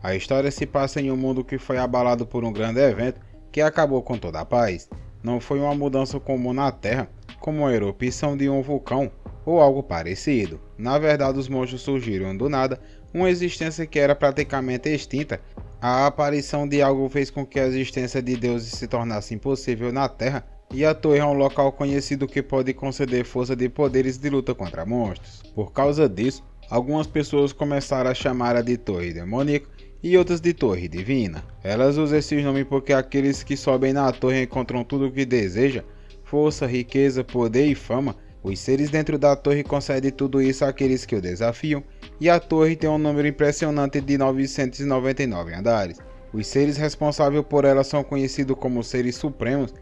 A história se passa em um mundo que foi abalado por um grande evento que acabou com toda a paz. Não foi uma mudança comum na Terra, como a erupção de um vulcão ou algo parecido. Na verdade, os monstros surgiram do nada, uma existência que era praticamente extinta. A aparição de algo fez com que a existência de deuses se tornasse impossível na Terra, e a torre é um local conhecido que pode conceder força de poderes de luta contra monstros. Por causa disso, algumas pessoas começaram a chamá-la de torre demoníaca e outras de torre divina. Elas usam esses nomes porque aqueles que sobem na torre encontram tudo o que desejam: força, riqueza, poder e fama. Os seres dentro da torre concedem tudo isso àqueles que o desafiam, e a torre tem um número impressionante de 999 andares. Os seres responsáveis por ela são conhecidos como seres supremos,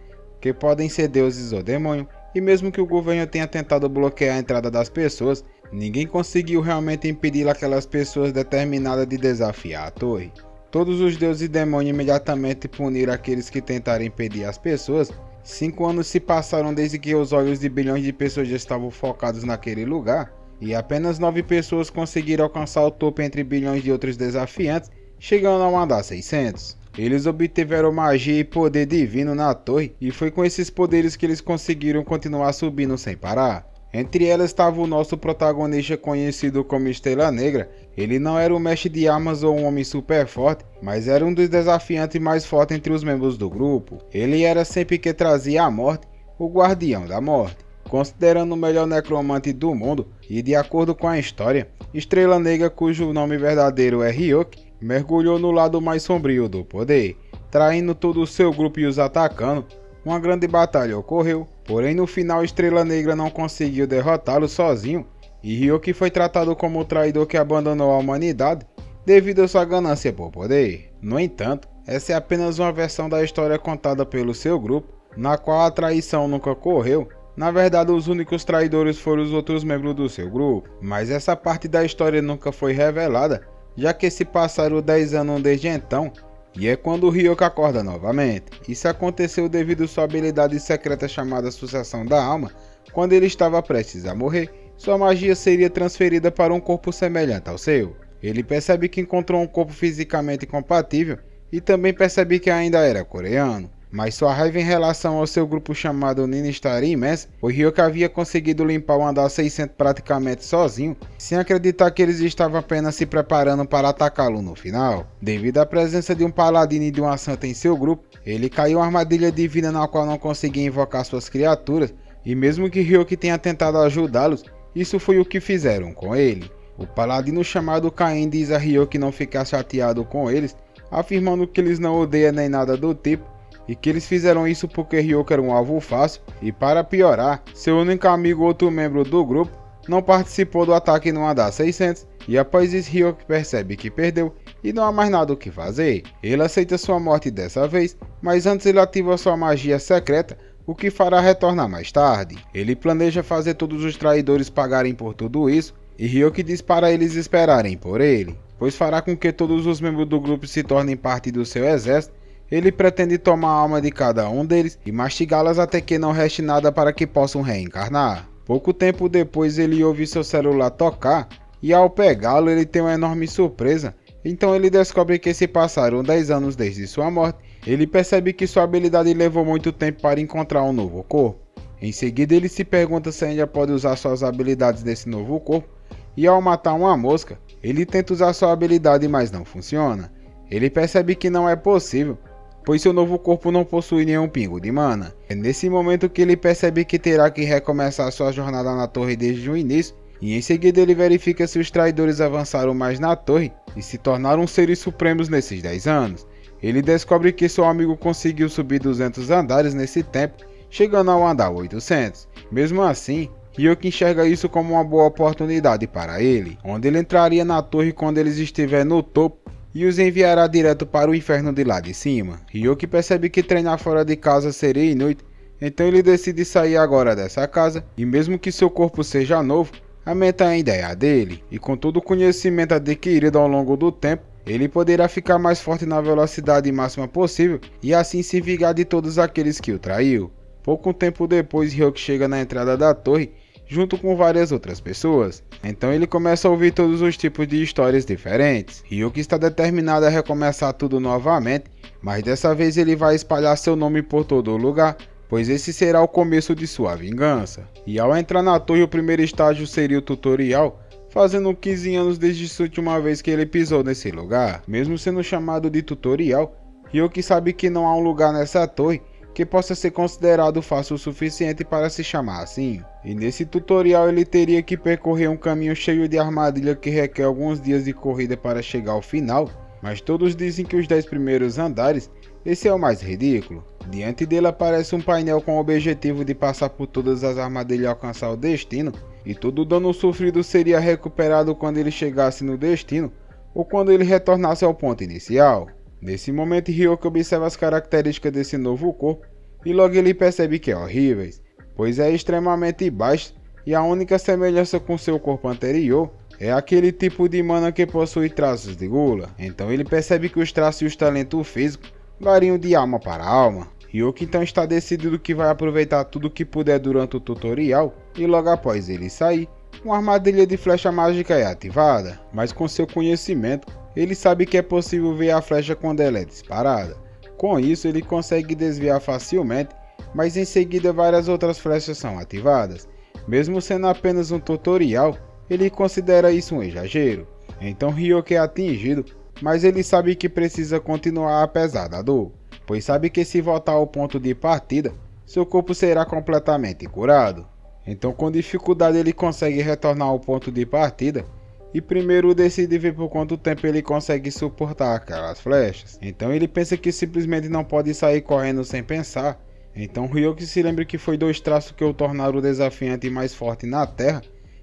que podem ser deuses ou demônios, e mesmo que o governo tenha tentado bloquear a entrada das pessoas, ninguém conseguiu realmente impedir aquelas pessoas determinadas de desafiar a torre. Todos os deuses e demônios imediatamente puniram aqueles que tentaram impedir as pessoas. 5 anos se passaram desde que os olhos de bilhões de pessoas já estavam focados naquele lugar, e apenas 9 pessoas conseguiram alcançar o topo entre bilhões de outros desafiantes, chegando ao andar 600. Eles obtiveram magia e poder divino na torre, e foi com esses poderes que eles conseguiram continuar subindo sem parar. Entre elas estava o nosso protagonista, conhecido como Estrela Negra. Ele não era um mestre de armas ou um homem super forte, mas era um dos desafiantes mais fortes entre os membros do grupo. Ele era sempre que trazia a morte, o guardião da morte. Considerando o melhor necromante do mundo, e de acordo com a história, Estrela Negra, cujo nome verdadeiro é Ryuk, mergulhou no lado mais sombrio do poder, traindo todo o seu grupo e os atacando. Uma grande batalha ocorreu, porém no final Estrela Negra não conseguiu derrotá-lo sozinho, e Ryuk foi tratado como o traidor que abandonou a humanidade devido à sua ganância por poder. No entanto, essa é apenas uma versão da história contada pelo seu grupo, na qual a traição nunca ocorreu. Na verdade, os únicos traidores foram os outros membros do seu grupo, mas essa parte da história nunca foi revelada, já que se passaram 10 anos desde então, e é quando o Ryuk acorda novamente. Isso aconteceu devido à sua habilidade secreta chamada Sucessão da Alma. Quando ele estava prestes a morrer, sua magia seria transferida para um corpo semelhante ao seu. Ele percebe que encontrou um corpo fisicamente compatível, e também percebe que ainda era coreano. Mas sua raiva em relação ao seu grupo chamado Nina estaria imensa, pois Ryuk havia conseguido limpar o andar 600 praticamente sozinho, sem acreditar que eles estavam apenas se preparando para atacá-lo no final. Devido à presença de um paladino e de uma santa em seu grupo, ele caiu em uma armadilha divina na qual não conseguia invocar suas criaturas, e mesmo que Ryuk tenha tentado ajudá-los, isso foi o que fizeram com ele. O paladino chamado Caim diz a Ryuk não ficar chateado com eles, afirmando que eles não odeiam nem nada do tipo, e que eles fizeram isso porque Ryuk era um alvo fácil, e para piorar, seu único amigo, outro membro do grupo, não participou do ataque no andar 600, e após isso Ryuk percebe que perdeu e não há mais nada o que fazer. Ele aceita sua morte dessa vez, mas antes ele ativa sua magia secreta, o que fará retornar mais tarde. Ele planeja fazer todos os traidores pagarem por tudo isso, e Ryuk diz para eles esperarem por ele, pois fará com que todos os membros do grupo se tornem parte do seu exército. Ele pretende tomar a alma de cada um deles e mastigá-las até que não reste nada para que possam reencarnar. Pouco tempo depois ele ouve seu celular tocar, e ao pegá-lo ele tem uma enorme surpresa. Então ele descobre que se passaram 10 anos desde sua morte. Ele percebe que sua habilidade levou muito tempo para encontrar um novo corpo. Em seguida ele se pergunta se ainda pode usar suas habilidades desse novo corpo, e ao matar uma mosca, ele tenta usar sua habilidade, mas não funciona. Ele percebe que não é possível, pois seu novo corpo não possui nenhum pingo de mana. É nesse momento que ele percebe que terá que recomeçar sua jornada na torre desde o início, e em seguida ele verifica se os traidores avançaram mais na torre e se tornaram seres supremos nesses 10 anos. Ele descobre que seu amigo conseguiu subir 200 andares nesse tempo, chegando ao andar 800. Mesmo assim, Ryuk enxerga isso como uma boa oportunidade para ele, onde ele entraria na torre quando eles estiverem no topo e os enviará direto para o inferno de lá de cima. Ryuk percebe que treinar fora de casa seria inútil, então ele decide sair agora dessa casa, e mesmo que seu corpo seja novo, aumenta a ideia dele, e com todo o conhecimento adquirido ao longo do tempo, ele poderá ficar mais forte na velocidade máxima possível, e assim se vingar de todos aqueles que o traiu. Pouco tempo depois, Ryuk chega na entrada da torre, junto com várias outras pessoas. Então ele começa a ouvir todos os tipos de histórias diferentes. Ryuki está determinado a recomeçar tudo novamente, mas dessa vez ele vai espalhar seu nome por todo o lugar, pois esse será o começo de sua vingança. E ao entrar na torre, o primeiro estágio seria o tutorial, fazendo 15 anos desde sua última vez que ele pisou nesse lugar. Mesmo sendo chamado de tutorial, Ryuki sabe que não há um lugar nessa torre que possa ser considerado fácil o suficiente para se chamar assim. E nesse tutorial ele teria que percorrer um caminho cheio de armadilha que requer alguns dias de corrida para chegar ao final, mas todos dizem que os 10 primeiros andares, esse é o mais ridículo. Diante dele aparece um painel com o objetivo de passar por todas as armadilhas e alcançar o destino, e todo o dano sofrido seria recuperado quando ele chegasse no destino, ou quando ele retornasse ao ponto inicial. Nesse momento, Ryuki observa as características desse novo corpo e logo ele percebe que é horrível, pois é extremamente baixo e a única semelhança com seu corpo anterior é aquele tipo de mana que possui traços de gula. Então ele percebe que os traços e os talentos físicos variam de alma para alma. Ryuki então está decidido que vai aproveitar tudo que puder durante o tutorial e logo após ele sair, uma armadilha de flecha mágica é ativada, mas com seu conhecimento, ele sabe que é possível ver a flecha quando ela é disparada. Com isso, ele consegue desviar facilmente, mas em seguida várias outras flechas são ativadas. Mesmo sendo apenas um tutorial, ele considera isso um exagero. Então Ryuki é atingido, mas ele sabe que precisa continuar apesar da dor, pois sabe que se voltar ao ponto de partida, seu corpo será completamente curado. Então com dificuldade ele consegue retornar ao ponto de partida, e primeiro decide ver por quanto tempo ele consegue suportar aquelas flechas. Então ele pensa que simplesmente não pode sair correndo sem pensar. Então Ryuki se lembra que foi 2 traços que o tornaram desafiante e mais forte na Terra,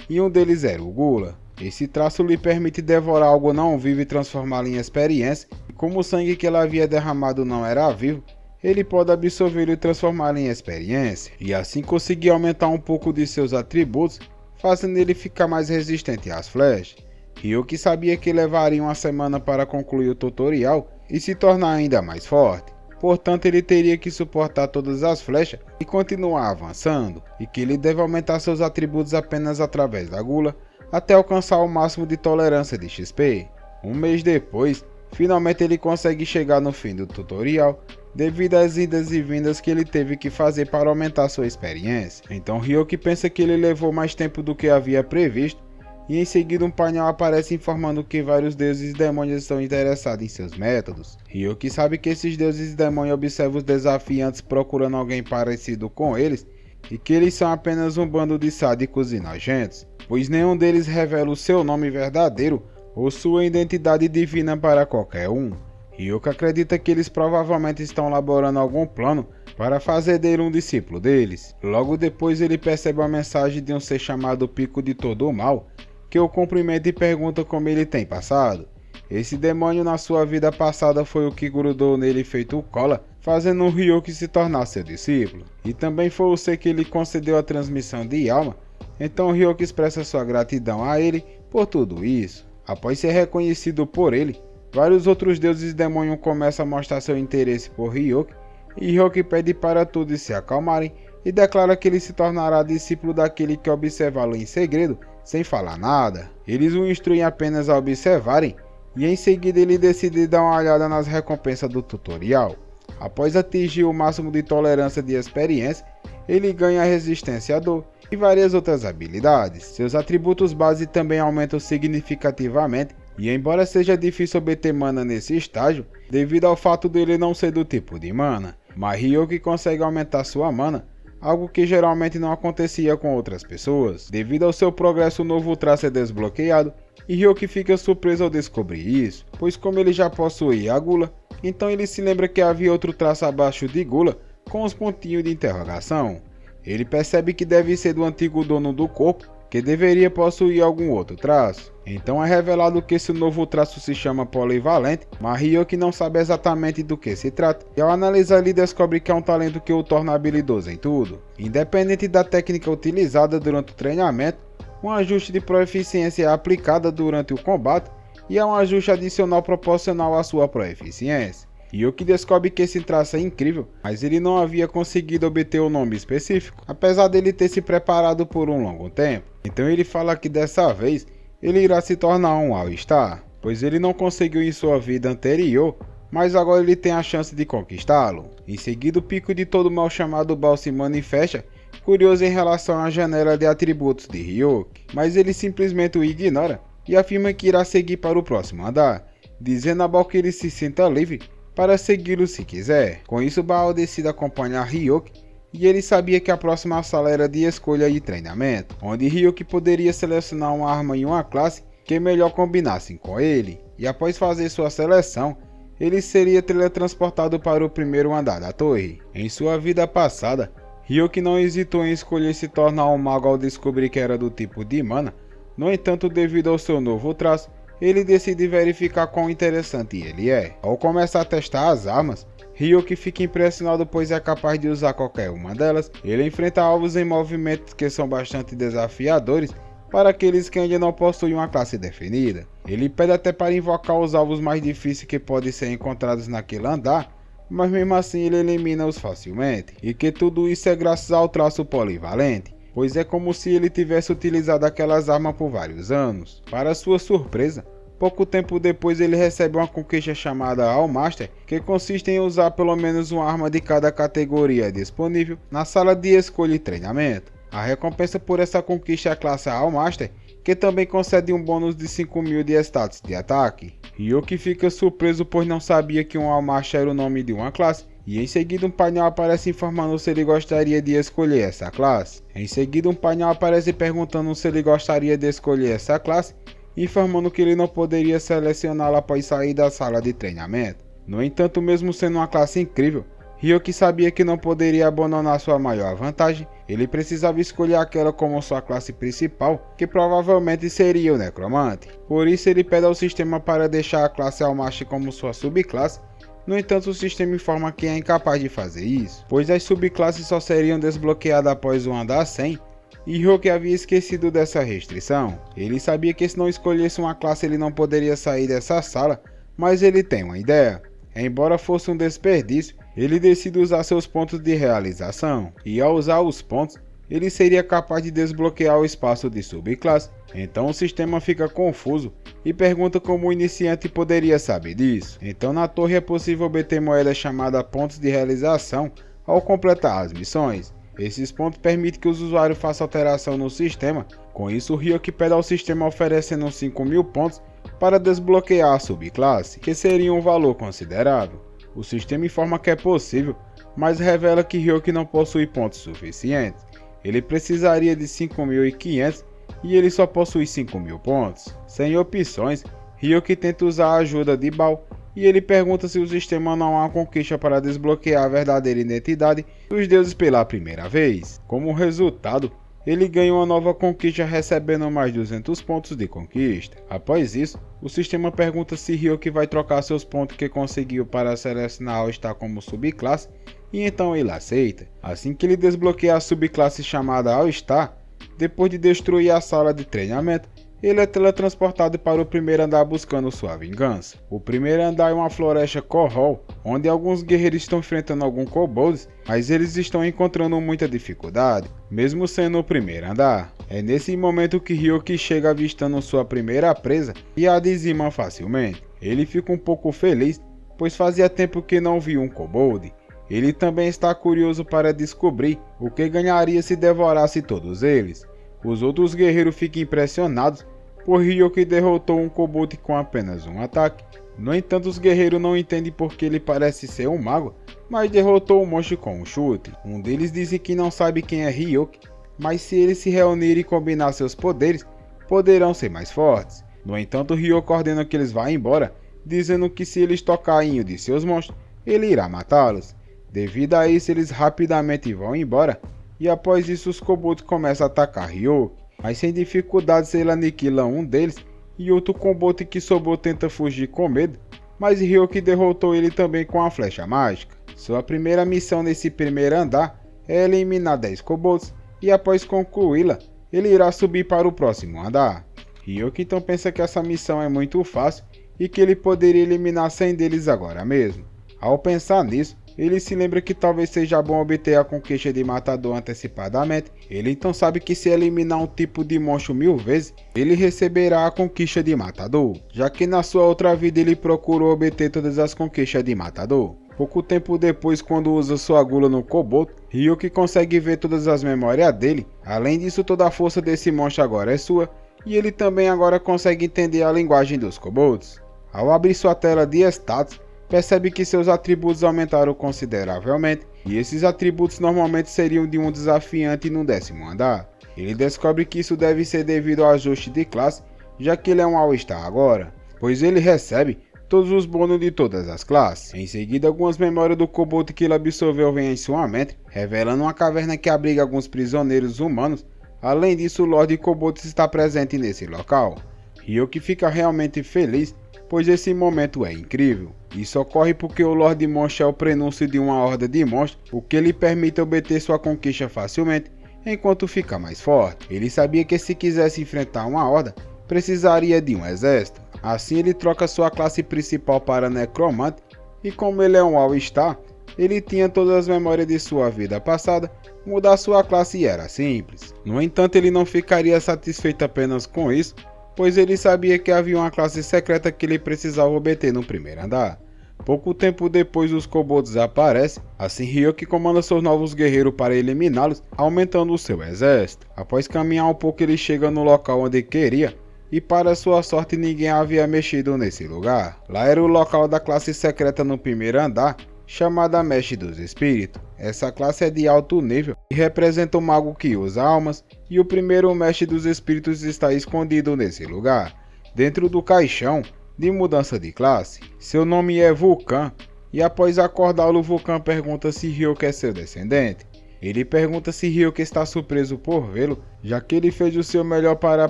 e um deles era o Gula. Esse traço lhe permite devorar algo não vivo e transformá-lo em experiência, e como o sangue que ele havia derramado não era vivo, ele pode absorvê-lo e transformá-lo em experiência, e assim conseguir aumentar um pouco de seus atributos, fazendo ele ficar mais resistente às flechas. Ryuki sabia que levaria uma semana para concluir o tutorial e se tornar ainda mais forte, portanto ele teria que suportar todas as flechas e continuar avançando, e que ele deve aumentar seus atributos apenas através da gula, até alcançar o máximo de tolerância de XP. Um mês depois, finalmente ele consegue chegar no fim do tutorial, devido às idas e vindas que ele teve que fazer para aumentar sua experiência. Então Ryuki pensa que ele levou mais tempo do que havia previsto, e em seguida um painel aparece informando que vários deuses e demônios estão interessados em seus métodos. Ryuki sabe que esses deuses e demônios observam os desafiantes procurando alguém parecido com eles, e que eles são apenas um bando de sádicos e nojentos, pois nenhum deles revela o seu nome verdadeiro ou sua identidade divina para qualquer um. Ryuki acredita que eles provavelmente estão elaborando algum plano para fazer dele um discípulo deles. Logo depois ele percebe uma mensagem de um ser chamado Pico de Todo o Mal, que o cumprimenta e pergunta como ele tem passado. Esse demônio na sua vida passada foi o que grudou nele feito cola, fazendo o Ryuki se tornar seu discípulo. E também foi o ser que lhe concedeu a transmissão de alma, então Ryuki expressa sua gratidão a ele por tudo isso. Após ser reconhecido por ele, vários outros deuses e demônios começam a mostrar seu interesse por Ryuki, e Ryuki pede para todos se acalmarem e declara que ele se tornará discípulo daquele que observá-lo em segredo, sem falar nada. Eles o instruem apenas a observarem, e em seguida ele decide dar uma olhada nas recompensas do tutorial. Após atingir o máximo de tolerância de experiência, ele ganha resistência à dor e várias outras habilidades. Seus atributos base também aumentam significativamente, e embora seja difícil obter mana nesse estágio, devido ao fato dele não ser do tipo de mana, mas Ryuki consegue aumentar sua mana, algo que geralmente não acontecia com outras pessoas. Devido ao seu progresso, o novo traço é desbloqueado, e Ryuki fica surpreso ao descobrir isso, pois como ele já possuía a gula, então ele se lembra que havia outro traço abaixo de gula, com os pontinhos de interrogação. Ele percebe que deve ser do antigo dono do corpo, que deveria possuir algum outro traço. Então é revelado que esse novo traço se chama polivalente, mas Ryuki não sabe exatamente do que se trata, e ao analisar ele descobre que é um talento que o torna habilidoso em tudo. Independente da técnica utilizada durante o treinamento, um ajuste de proficiência é aplicado durante o combate, e é um ajuste adicional proporcional à sua proficiência. Ryuki descobre que esse traço é incrível, mas ele não havia conseguido obter o nome específico, apesar dele ter se preparado por um longo tempo. Então ele fala que dessa vez ele irá se tornar um All-Star, pois ele não conseguiu em sua vida anterior, mas agora ele tem a chance de conquistá-lo. Em seguida, o pico de todo mal chamado Ball se manifesta, curioso em relação à janela de atributos de Ryuki, mas ele simplesmente o ignora e afirma que irá seguir para o próximo andar, dizendo a Ball que ele se sinta livre para segui-lo se quiser. Com isso, Ball decide acompanhar Ryuki e ele sabia que a próxima sala era de escolha e treinamento, onde Ryuki poderia selecionar uma arma em uma classe que melhor combinassem com ele, e após fazer sua seleção, ele seria teletransportado para o primeiro andar da torre. Em sua vida passada, Ryuki não hesitou em escolher se tornar um mago ao descobrir que era do tipo de mana. No entanto, devido ao seu novo traço, ele decide verificar quão interessante ele é. Ao começar a testar as armas, Ryuki fica impressionado pois é capaz de usar qualquer uma delas. Ele enfrenta alvos em movimentos que são bastante desafiadores para aqueles que ainda não possuem uma classe definida. Ele pede até para invocar os alvos mais difíceis que podem ser encontrados naquele andar, mas mesmo assim ele elimina-os facilmente, e que tudo isso é graças ao traço polivalente, pois é como se ele tivesse utilizado aquelas armas por vários anos. Para sua surpresa, pouco tempo depois ele recebe uma conquista chamada All Master, que consiste em usar pelo menos uma arma de cada categoria disponível na sala de escolha e treinamento. A recompensa por essa conquista é a classe All Master, que também concede um bônus de 5.000 de status de ataque. Ryuki fica surpreso pois não sabia que um All Master era o nome de uma classe, e em seguida um painel aparece informando se ele gostaria de escolher essa classe. Em seguida um painel aparece perguntando se ele gostaria de escolher essa classe, informando que ele não poderia selecioná-la após sair da sala de treinamento. No entanto, mesmo sendo uma classe incrível, Ryuki sabia que não poderia abandonar sua maior vantagem. Ele precisava escolher aquela como sua classe principal, que provavelmente seria o Necromante. Por isso ele pede ao sistema para deixar a classe Almashi como sua subclasse. No entanto, o sistema informa que é incapaz de fazer isso, pois as subclasses só seriam desbloqueadas após o andar 100, e Ryuki havia esquecido dessa restrição. Ele sabia que se não escolhesse uma classe ele não poderia sair dessa sala, mas ele tem uma ideia. Embora fosse um desperdício, ele decide usar seus pontos de realização, e ao usar os pontos, ele seria capaz de desbloquear o espaço de subclasse. Então o sistema fica confuso e pergunta como o iniciante poderia saber disso. Então na torre é possível obter moedas chamadas pontos de realização ao completar as missões. Esses pontos permitem que os usuários façam alteração no sistema. Com isso, Ryuki pede ao sistema oferecendo 5.000 pontos para desbloquear a subclasse, que seria um valor considerável. O sistema informa que é possível, mas revela que Ryuki não possui pontos suficientes. Ele precisaria de 5.500 e ele só possui 5.000 pontos. Sem opções, Ryuki tenta usar a ajuda de Ball e ele pergunta se o sistema não há uma conquista para desbloquear a verdadeira identidade dos deuses pela primeira vez. Como resultado, ele ganha uma nova conquista recebendo mais 200 pontos de conquista. Após isso, o sistema pergunta se Ryuki vai trocar seus pontos que conseguiu para selecionar All-Star como subclasse, e então ele aceita. Assim que ele desbloqueia a subclasse chamada All-Star, depois de destruir a sala de treinamento, ele é teletransportado para o primeiro andar buscando sua vingança. O primeiro andar é uma floresta Korhol, onde alguns guerreiros estão enfrentando alguns kobolds, mas eles estão encontrando muita dificuldade, mesmo sendo o primeiro andar. É nesse momento que Ryuki chega avistando sua primeira presa e a dizima facilmente. Ele fica um pouco feliz, pois fazia tempo que não viu um kobold. Ele também está curioso para descobrir o que ganharia se devorasse todos eles. Os outros guerreiros ficam impressionados por Ryuki derrotou um kobold com apenas um ataque. No entanto, os guerreiros não entendem porque ele parece ser um mago, mas derrotou o monstro com um chute. Um deles diz que não sabe quem é Ryuki, mas se eles se reunirem e combinar seus poderes, poderão ser mais fortes. No entanto, Ryuki ordena que eles vá embora, dizendo que se eles tocarem em um de seus monstros, ele irá matá-los. Devido a isso, eles rapidamente vão embora, e após isso os kobolds começam a atacar Ryuki, mas sem dificuldades ele aniquila um deles, e outro kobold que sobrou tenta fugir com medo, mas Ryuki derrotou ele também com a flecha mágica. Sua primeira missão nesse primeiro andar é eliminar 10 kobolds, e após concluí-la, ele irá subir para o próximo andar. Ryuki então pensa que essa missão é muito fácil, e que ele poderia eliminar 100 deles agora mesmo. Ao pensar nisso, ele se lembra que talvez seja bom obter a conquista de Matador antecipadamente. Ele então sabe que se eliminar um tipo de monstro 1000 vezes, ele receberá a conquista de Matador, já que na sua outra vida ele procurou obter todas as conquistas de Matador. Pouco tempo depois, quando usa sua gula no Kobold, Ryuki consegue ver todas as memórias dele. Além disso, toda a força desse monstro agora é sua, e ele também agora consegue entender a linguagem dos Kobolds. Ao abrir sua tela de status, percebe que seus atributos aumentaram consideravelmente, e esses atributos normalmente seriam de um desafiante no 10º andar. Ele descobre que isso deve ser devido ao ajuste de classe, já que ele é um All-Star agora, pois ele recebe todos os bônus de todas as classes. Em seguida, algumas memórias do Kobold que ele absorveu vêm em sua mente, revelando uma caverna que abriga alguns prisioneiros humanos. Além disso, o Lorde Kobold está presente nesse local. Ryuki fica realmente feliz, pois esse momento é incrível. Isso ocorre porque o Lorde Monstro é o prenúncio de uma horda de monstros, o que lhe permite obter sua conquista facilmente, enquanto fica mais forte. Ele sabia que se quisesse enfrentar uma horda, precisaria de um exército. Assim ele troca sua classe principal para Necromante, e como ele é um All-Star, ele tinha todas as memórias de sua vida passada. Mudar sua classe era simples. No entanto, ele não ficaria satisfeito apenas com isso, pois ele sabia que havia uma classe secreta que ele precisava obter no 1º andar. Pouco tempo depois, os Kobolds aparecem, assim Ryuki comanda seus novos guerreiros para eliminá-los, aumentando o seu exército. Após caminhar um pouco, ele chega no local onde queria, e para sua sorte ninguém havia mexido nesse lugar. Lá era o local da classe secreta no 1º andar, chamada Mestre dos Espíritos. Essa classe é de alto nível e representa o mago que usa almas, e o primeiro Mestre dos Espíritos está escondido nesse lugar, dentro do caixão de mudança de classe. Seu nome é Vulcan, e após acordá-lo, Vulcan pergunta se Ryuki é seu descendente. Ele pergunta se Ryuki está surpreso por vê-lo, já que ele fez o seu melhor para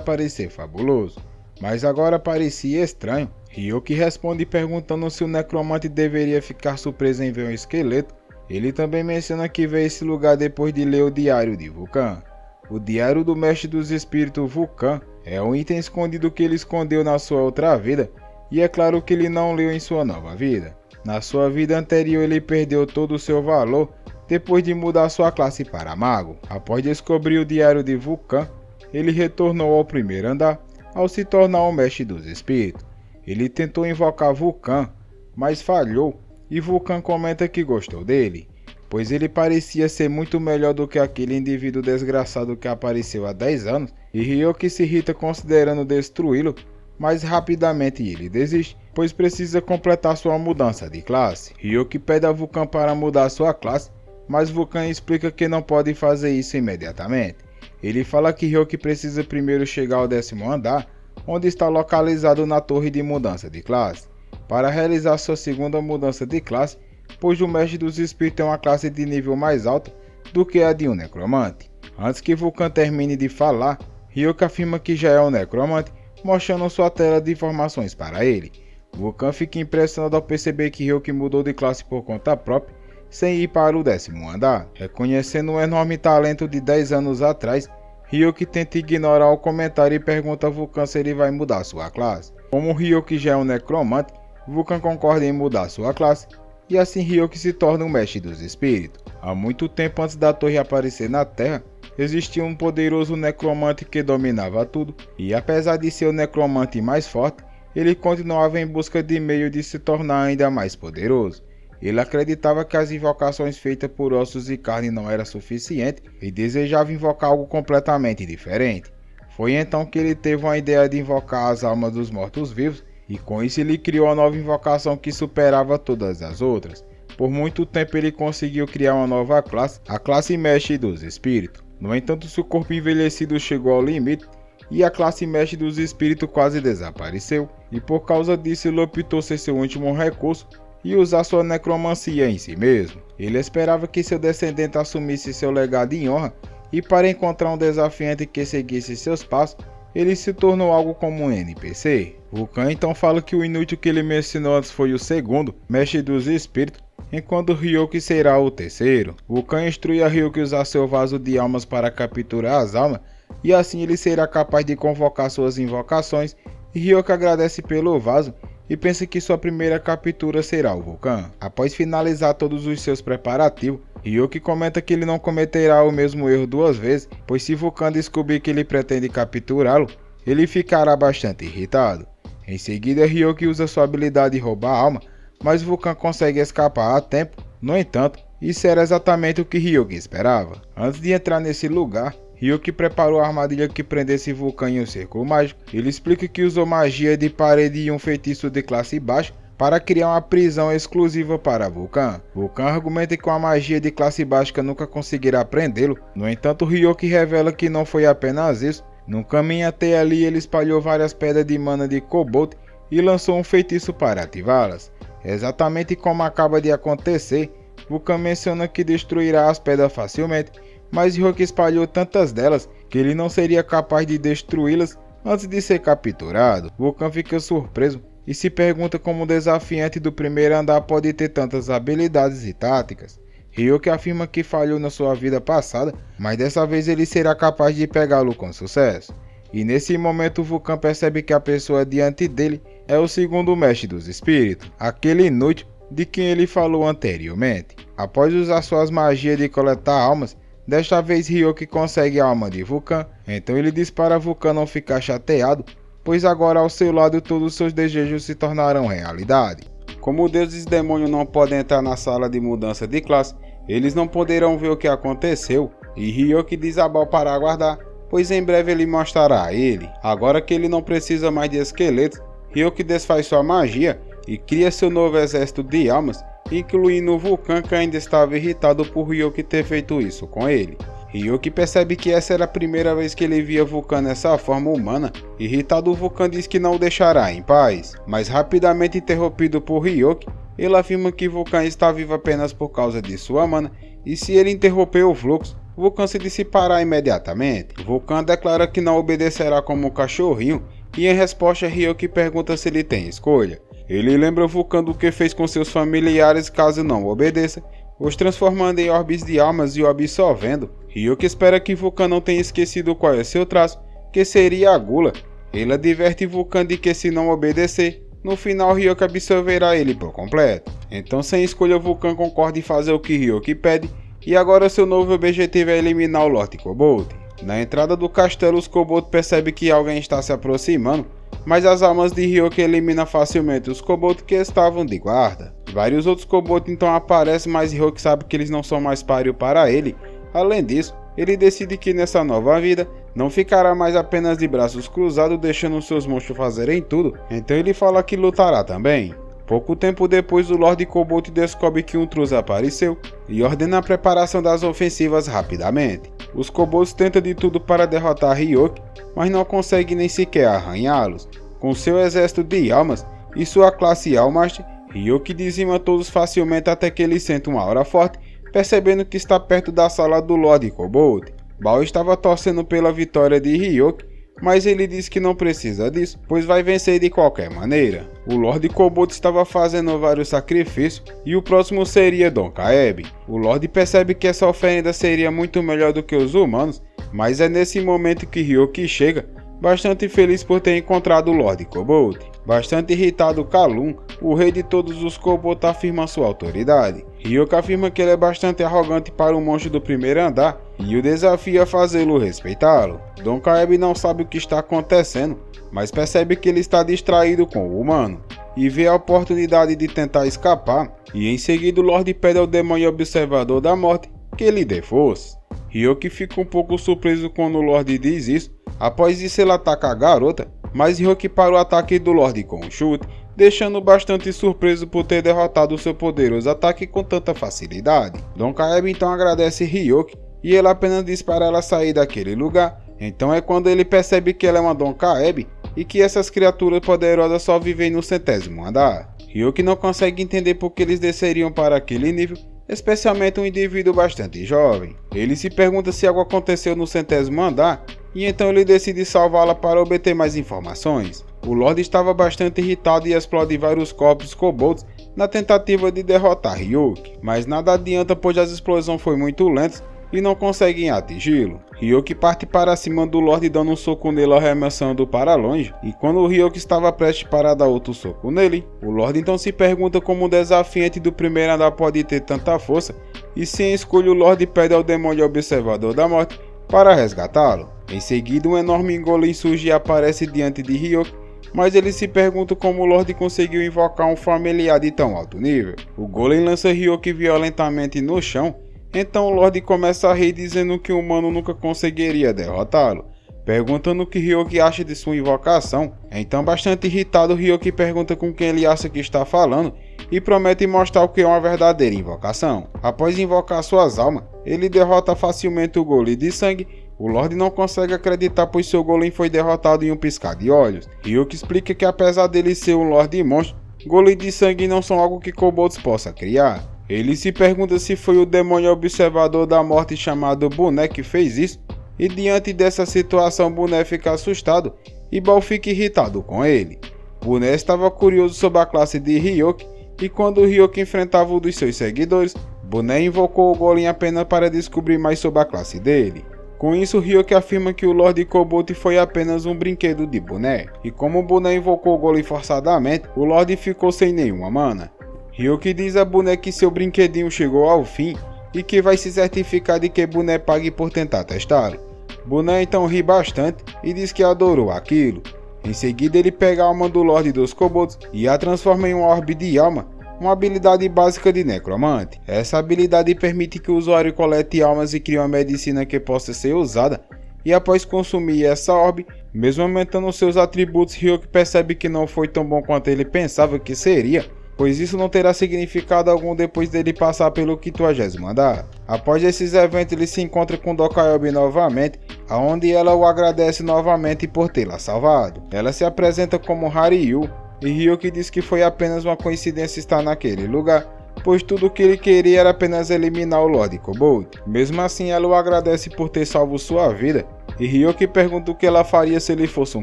parecer fabuloso, mas agora parecia estranho. Ryuki responde perguntando se o necromante deveria ficar surpreso em ver um esqueleto. Ele também menciona que veio esse lugar depois de ler o diário de Vulcan. O diário do Mestre dos Espíritos Vulcan é um item escondido que ele escondeu na sua outra vida, e é claro que ele não leu em sua nova vida. Na sua vida anterior ele perdeu todo o seu valor depois de mudar sua classe para mago. Após descobrir o diário de Vulcan, ele retornou ao 1º andar ao se tornar o Mestre dos Espíritos. Ele tentou invocar Vulcan, mas falhou, e Vulcan comenta que gostou dele, pois ele parecia ser muito melhor do que aquele indivíduo desgraçado que apareceu há 10 anos, e Ryuki se irrita considerando destruí-lo, mas rapidamente ele desiste, pois precisa completar sua mudança de classe. Ryuki pede a Vulcan para mudar sua classe, mas Vulcan explica que não pode fazer isso imediatamente. Ele fala que Ryuki precisa primeiro chegar ao 10º andar, onde está localizado na torre de mudança de classe, para realizar sua segunda mudança de classe, pois o Mestre dos Espíritos é uma classe de nível mais alto do que a de um necromante. Antes que Vulcan termine de falar, Ryuki afirma que já é um necromante, mostrando sua tela de informações para ele. Vulcan fica impressionado ao perceber que Ryuki mudou de classe por conta própria, sem ir para o 10º andar. Reconhecendo um enorme talento de 10 anos atrás, Ryuki tenta ignorar o comentário e pergunta a Vulcan se ele vai mudar sua classe. Como Ryuki já é um necromante, Vulcan concorda em mudar sua classe, e assim Ryuki se torna o Mestre dos Espíritos. Há muito tempo antes da torre aparecer na Terra, existia um poderoso necromante que dominava tudo, e apesar de ser o necromante mais forte, ele continuava em busca de meio de se tornar ainda mais poderoso. Ele acreditava que as invocações feitas por ossos e carne não eram suficientes e desejava invocar algo completamente diferente. Foi então que ele teve uma ideia de invocar as almas dos mortos-vivos, e com isso ele criou uma nova invocação que superava todas as outras. Por muito tempo ele conseguiu criar uma nova classe, a classe Mestre dos Espíritos. No entanto, seu corpo envelhecido chegou ao limite e a classe Mestre dos Espíritos quase desapareceu, e por causa disso ele optou ser seu último recurso e usar sua necromancia em si mesmo. Ele esperava que seu descendente assumisse seu legado em honra, e para encontrar um desafiante que seguisse seus passos, ele se tornou algo como um NPC. Vulcan então fala que o inútil que ele mencionou antes foi o segundo, Mestre dos Espíritos, enquanto Ryuki será o terceiro. Vulcan instrui a Ryuki usar seu vaso de almas para capturar as almas, e assim ele será capaz de convocar suas invocações, e Ryuki agradece pelo vaso e pensa que sua primeira captura será o Vulcan. Após finalizar todos os seus preparativos, Hiyuki comenta que ele não cometerá o mesmo erro duas vezes, pois se Vulcan descobrir que ele pretende capturá-lo, ele ficará bastante irritado. Em seguida, Hiyuki usa sua habilidade de roubar a alma, mas Vulcan consegue escapar a tempo. No entanto, isso era exatamente o que Hiyuki esperava. Antes de entrar nesse lugar, Hiyuki preparou a armadilha que prendesse Vulcan em um círculo mágico. Ele explica que usou magia de parede e um feitiço de classe baixa para criar uma prisão exclusiva para Vulcan. Vulcan argumenta que com a magia de classe baixa nunca conseguirá prendê-lo. No entanto, Hiyuki revela que não foi apenas isso. No caminho até ali, ele espalhou várias pedras de mana de Cobalt e lançou um feitiço para ativá-las. Exatamente como acaba de acontecer, Vulcan menciona que destruirá as pedras facilmente, mas Hiyuki espalhou tantas delas que ele não seria capaz de destruí-las antes de ser capturado. Vulcan fica surpreso e se pergunta como o desafiante do primeiro andar pode ter tantas habilidades e táticas. Hiyuki afirma que falhou na sua vida passada, mas dessa vez ele será capaz de pegá-lo com sucesso. E nesse momento Vulcan percebe que a pessoa diante dele é o segundo mestre dos espíritos, aquele inútil de quem ele falou anteriormente. Após usar suas magias de coletar almas, desta vez Hiyuki consegue a alma de Vulcan, então ele diz para Vulcan não ficar chateado, pois agora ao seu lado todos os seus desejos se tornarão realidade. Como deuses e demônios não podem entrar na sala de mudança de classe, eles não poderão ver o que aconteceu, e Hiyuki diz a Baal para aguardar, pois em breve ele mostrará a ele. Agora que ele não precisa mais de esqueletos, Hiyuki desfaz sua magia e cria seu novo exército de almas, incluindo Vulcan, que ainda estava irritado por Hiyuki ter feito isso com ele. Hiyuki percebe que essa era a primeira vez que ele via Vulcan nessa forma humana. Irritado, Vulcan diz que não o deixará em paz, mas rapidamente interrompido por Hiyuki, ele afirma que Vulcan está vivo apenas por causa de sua mana, e se ele interromper o fluxo, Vulcan se dissipará imediatamente. Vulcan declara que não obedecerá como um cachorrinho, e em resposta Hiyuki pergunta se ele tem escolha. Ele lembra Vulcan do que fez com seus familiares caso não obedeça, os transformando em orbes de almas e o absorvendo. Hiyuki espera que Vulcan não tenha esquecido qual é seu traço, que seria a gula. Ele adverte Vulcan de que se não obedecer, no final Hiyuki absorverá ele por completo. Então sem escolha Vulcan concorda em fazer o que Hiyuki pede, e agora seu novo objetivo é eliminar o Lord Cobalt. Na entrada do castelo, os Cobalt percebem que alguém está se aproximando, mas as almas de Hiyuki eliminam facilmente os Cobalt que estavam de guarda. Vários outros Cobalt então aparecem, mas Hiyuki sabe que eles não são mais páreo para ele. Além disso, ele decide que nessa nova vida não ficará mais apenas de braços cruzados deixando seus monstros fazerem tudo, então ele fala que lutará também. Pouco tempo depois, o Lord Cobalt descobre que um Truz apareceu e ordena a preparação das ofensivas rapidamente. Os Cobolds tentam de tudo para derrotar Hiyuki, mas não conseguem nem sequer arranhá-los. Com seu exército de almas e sua classe Almast, Hiyuki dizima todos facilmente até que ele sente uma aura forte, percebendo que está perto da sala do Lord Cobalt. Baal estava torcendo pela vitória de Hiyuki, mas ele diz que não precisa disso, pois vai vencer de qualquer maneira. O Lord Cobalt estava fazendo vários sacrifícios e o próximo seria Don Kaeb. O Lord percebe que essa oferenda seria muito melhor do que os humanos, mas é nesse momento que Hiyuki chega, bastante feliz por ter encontrado o Lord Cobalt. Bastante irritado, Kalum, o rei de todos os Cobalt, afirma sua autoridade. Hiyuki afirma que ele é bastante arrogante para um monstro do primeiro andar e o desafia a fazê-lo respeitá-lo. Don Kaeb não sabe o que está acontecendo, mas percebe que ele está distraído com o humano e vê a oportunidade de tentar escapar, e em seguida o Lorde pede ao demônio observador da morte que lhe dê força. Hiyuki fica um pouco surpreso quando o Lorde diz isso. Após isso ele ataca a garota, mas Hiyuki para o ataque do Lorde com um chute, deixando bastante surpreso por ter derrotado seu poderoso ataque com tanta facilidade. Don Kaeb então agradece Hiyuki e ele apenas diz para ela sair daquele lugar. Então é quando ele percebe que ela é uma Don Kaeb e que essas criaturas poderosas só vivem no 100º andar. Hiyuki não consegue entender por que eles desceriam para aquele nível, especialmente um indivíduo bastante jovem. Ele se pergunta se algo aconteceu no 100º andar e então ele decide salvá-la para obter mais informações. O Lorde estava bastante irritado e explode vários corpos Cobolds na tentativa de derrotar Hiyuki, mas nada adianta pois as explosões foram muito lentas e não conseguem atingi-lo. Ryoki parte para cima do Lorde dando um soco nele arremessando para longe, e quando o Ryoki estava prestes para dar outro soco nele, o Lorde então se pergunta como o desafiante do primeiro andar pode ter tanta força, e sem escolha o Lorde pede ao demônio observador da morte para resgatá-lo. Em seguida um enorme golem surge e aparece diante de Ryoki, mas ele se pergunta como o Lorde conseguiu invocar um familiar de tão alto nível. O golem lança Ryoki violentamente no chão, então o Lorde começa a rir dizendo que o humano nunca conseguiria derrotá-lo, perguntando o que Ryoki acha de sua invocação. Então bastante irritado, Ryoki pergunta com quem ele acha que está falando e promete mostrar o que é uma verdadeira invocação. Após invocar suas almas, ele derrota facilmente o golem de sangue. O Lorde não consegue acreditar pois seu golem foi derrotado em um piscar de olhos. Ryoki explica que apesar dele ser um Lorde monstro, golem de sangue não são algo que kobolds possa criar. Ele se pergunta se foi o demônio observador da morte chamado Buné que fez isso, e diante dessa situação Buné fica assustado e Baal fica irritado com ele. Buné estava curioso sobre a classe de Ryoki, e quando Ryoki enfrentava um dos seus seguidores, Buné invocou o golem apenas para descobrir mais sobre a classe dele. Com isso, Ryoki afirma que o Lorde Kobold foi apenas um brinquedo de Buné, e como Buné invocou o golem forçadamente, o Lorde ficou sem nenhuma mana. Ryoki diz a Buné que seu brinquedinho chegou ao fim e que vai se certificar de que Buné pague por tentar testá-lo. Buné então ri bastante e diz que adorou aquilo. Em seguida ele pega a alma do Lorde dos Kobolds e a transforma em um orbe de alma, uma habilidade básica de necromante. Essa habilidade permite que o usuário colete almas e crie uma medicina que possa ser usada, e após consumir essa orbe, mesmo aumentando seus atributos, Ryoki percebe que não foi tão bom quanto ele pensava que seria, pois isso não terá significado algum depois dele passar pelo 50º andar. Após esses eventos ele se encontra com Dokayobi novamente, aonde ela o agradece novamente por tê-la salvado. Ela se apresenta como Hariyu, e Ryoki diz que foi apenas uma coincidência estar naquele lugar, pois tudo o que ele queria era apenas eliminar o Lorde Kobold. Mesmo assim ela o agradece por ter salvo sua vida, e Ryoki pergunta o que ela faria se ele fosse um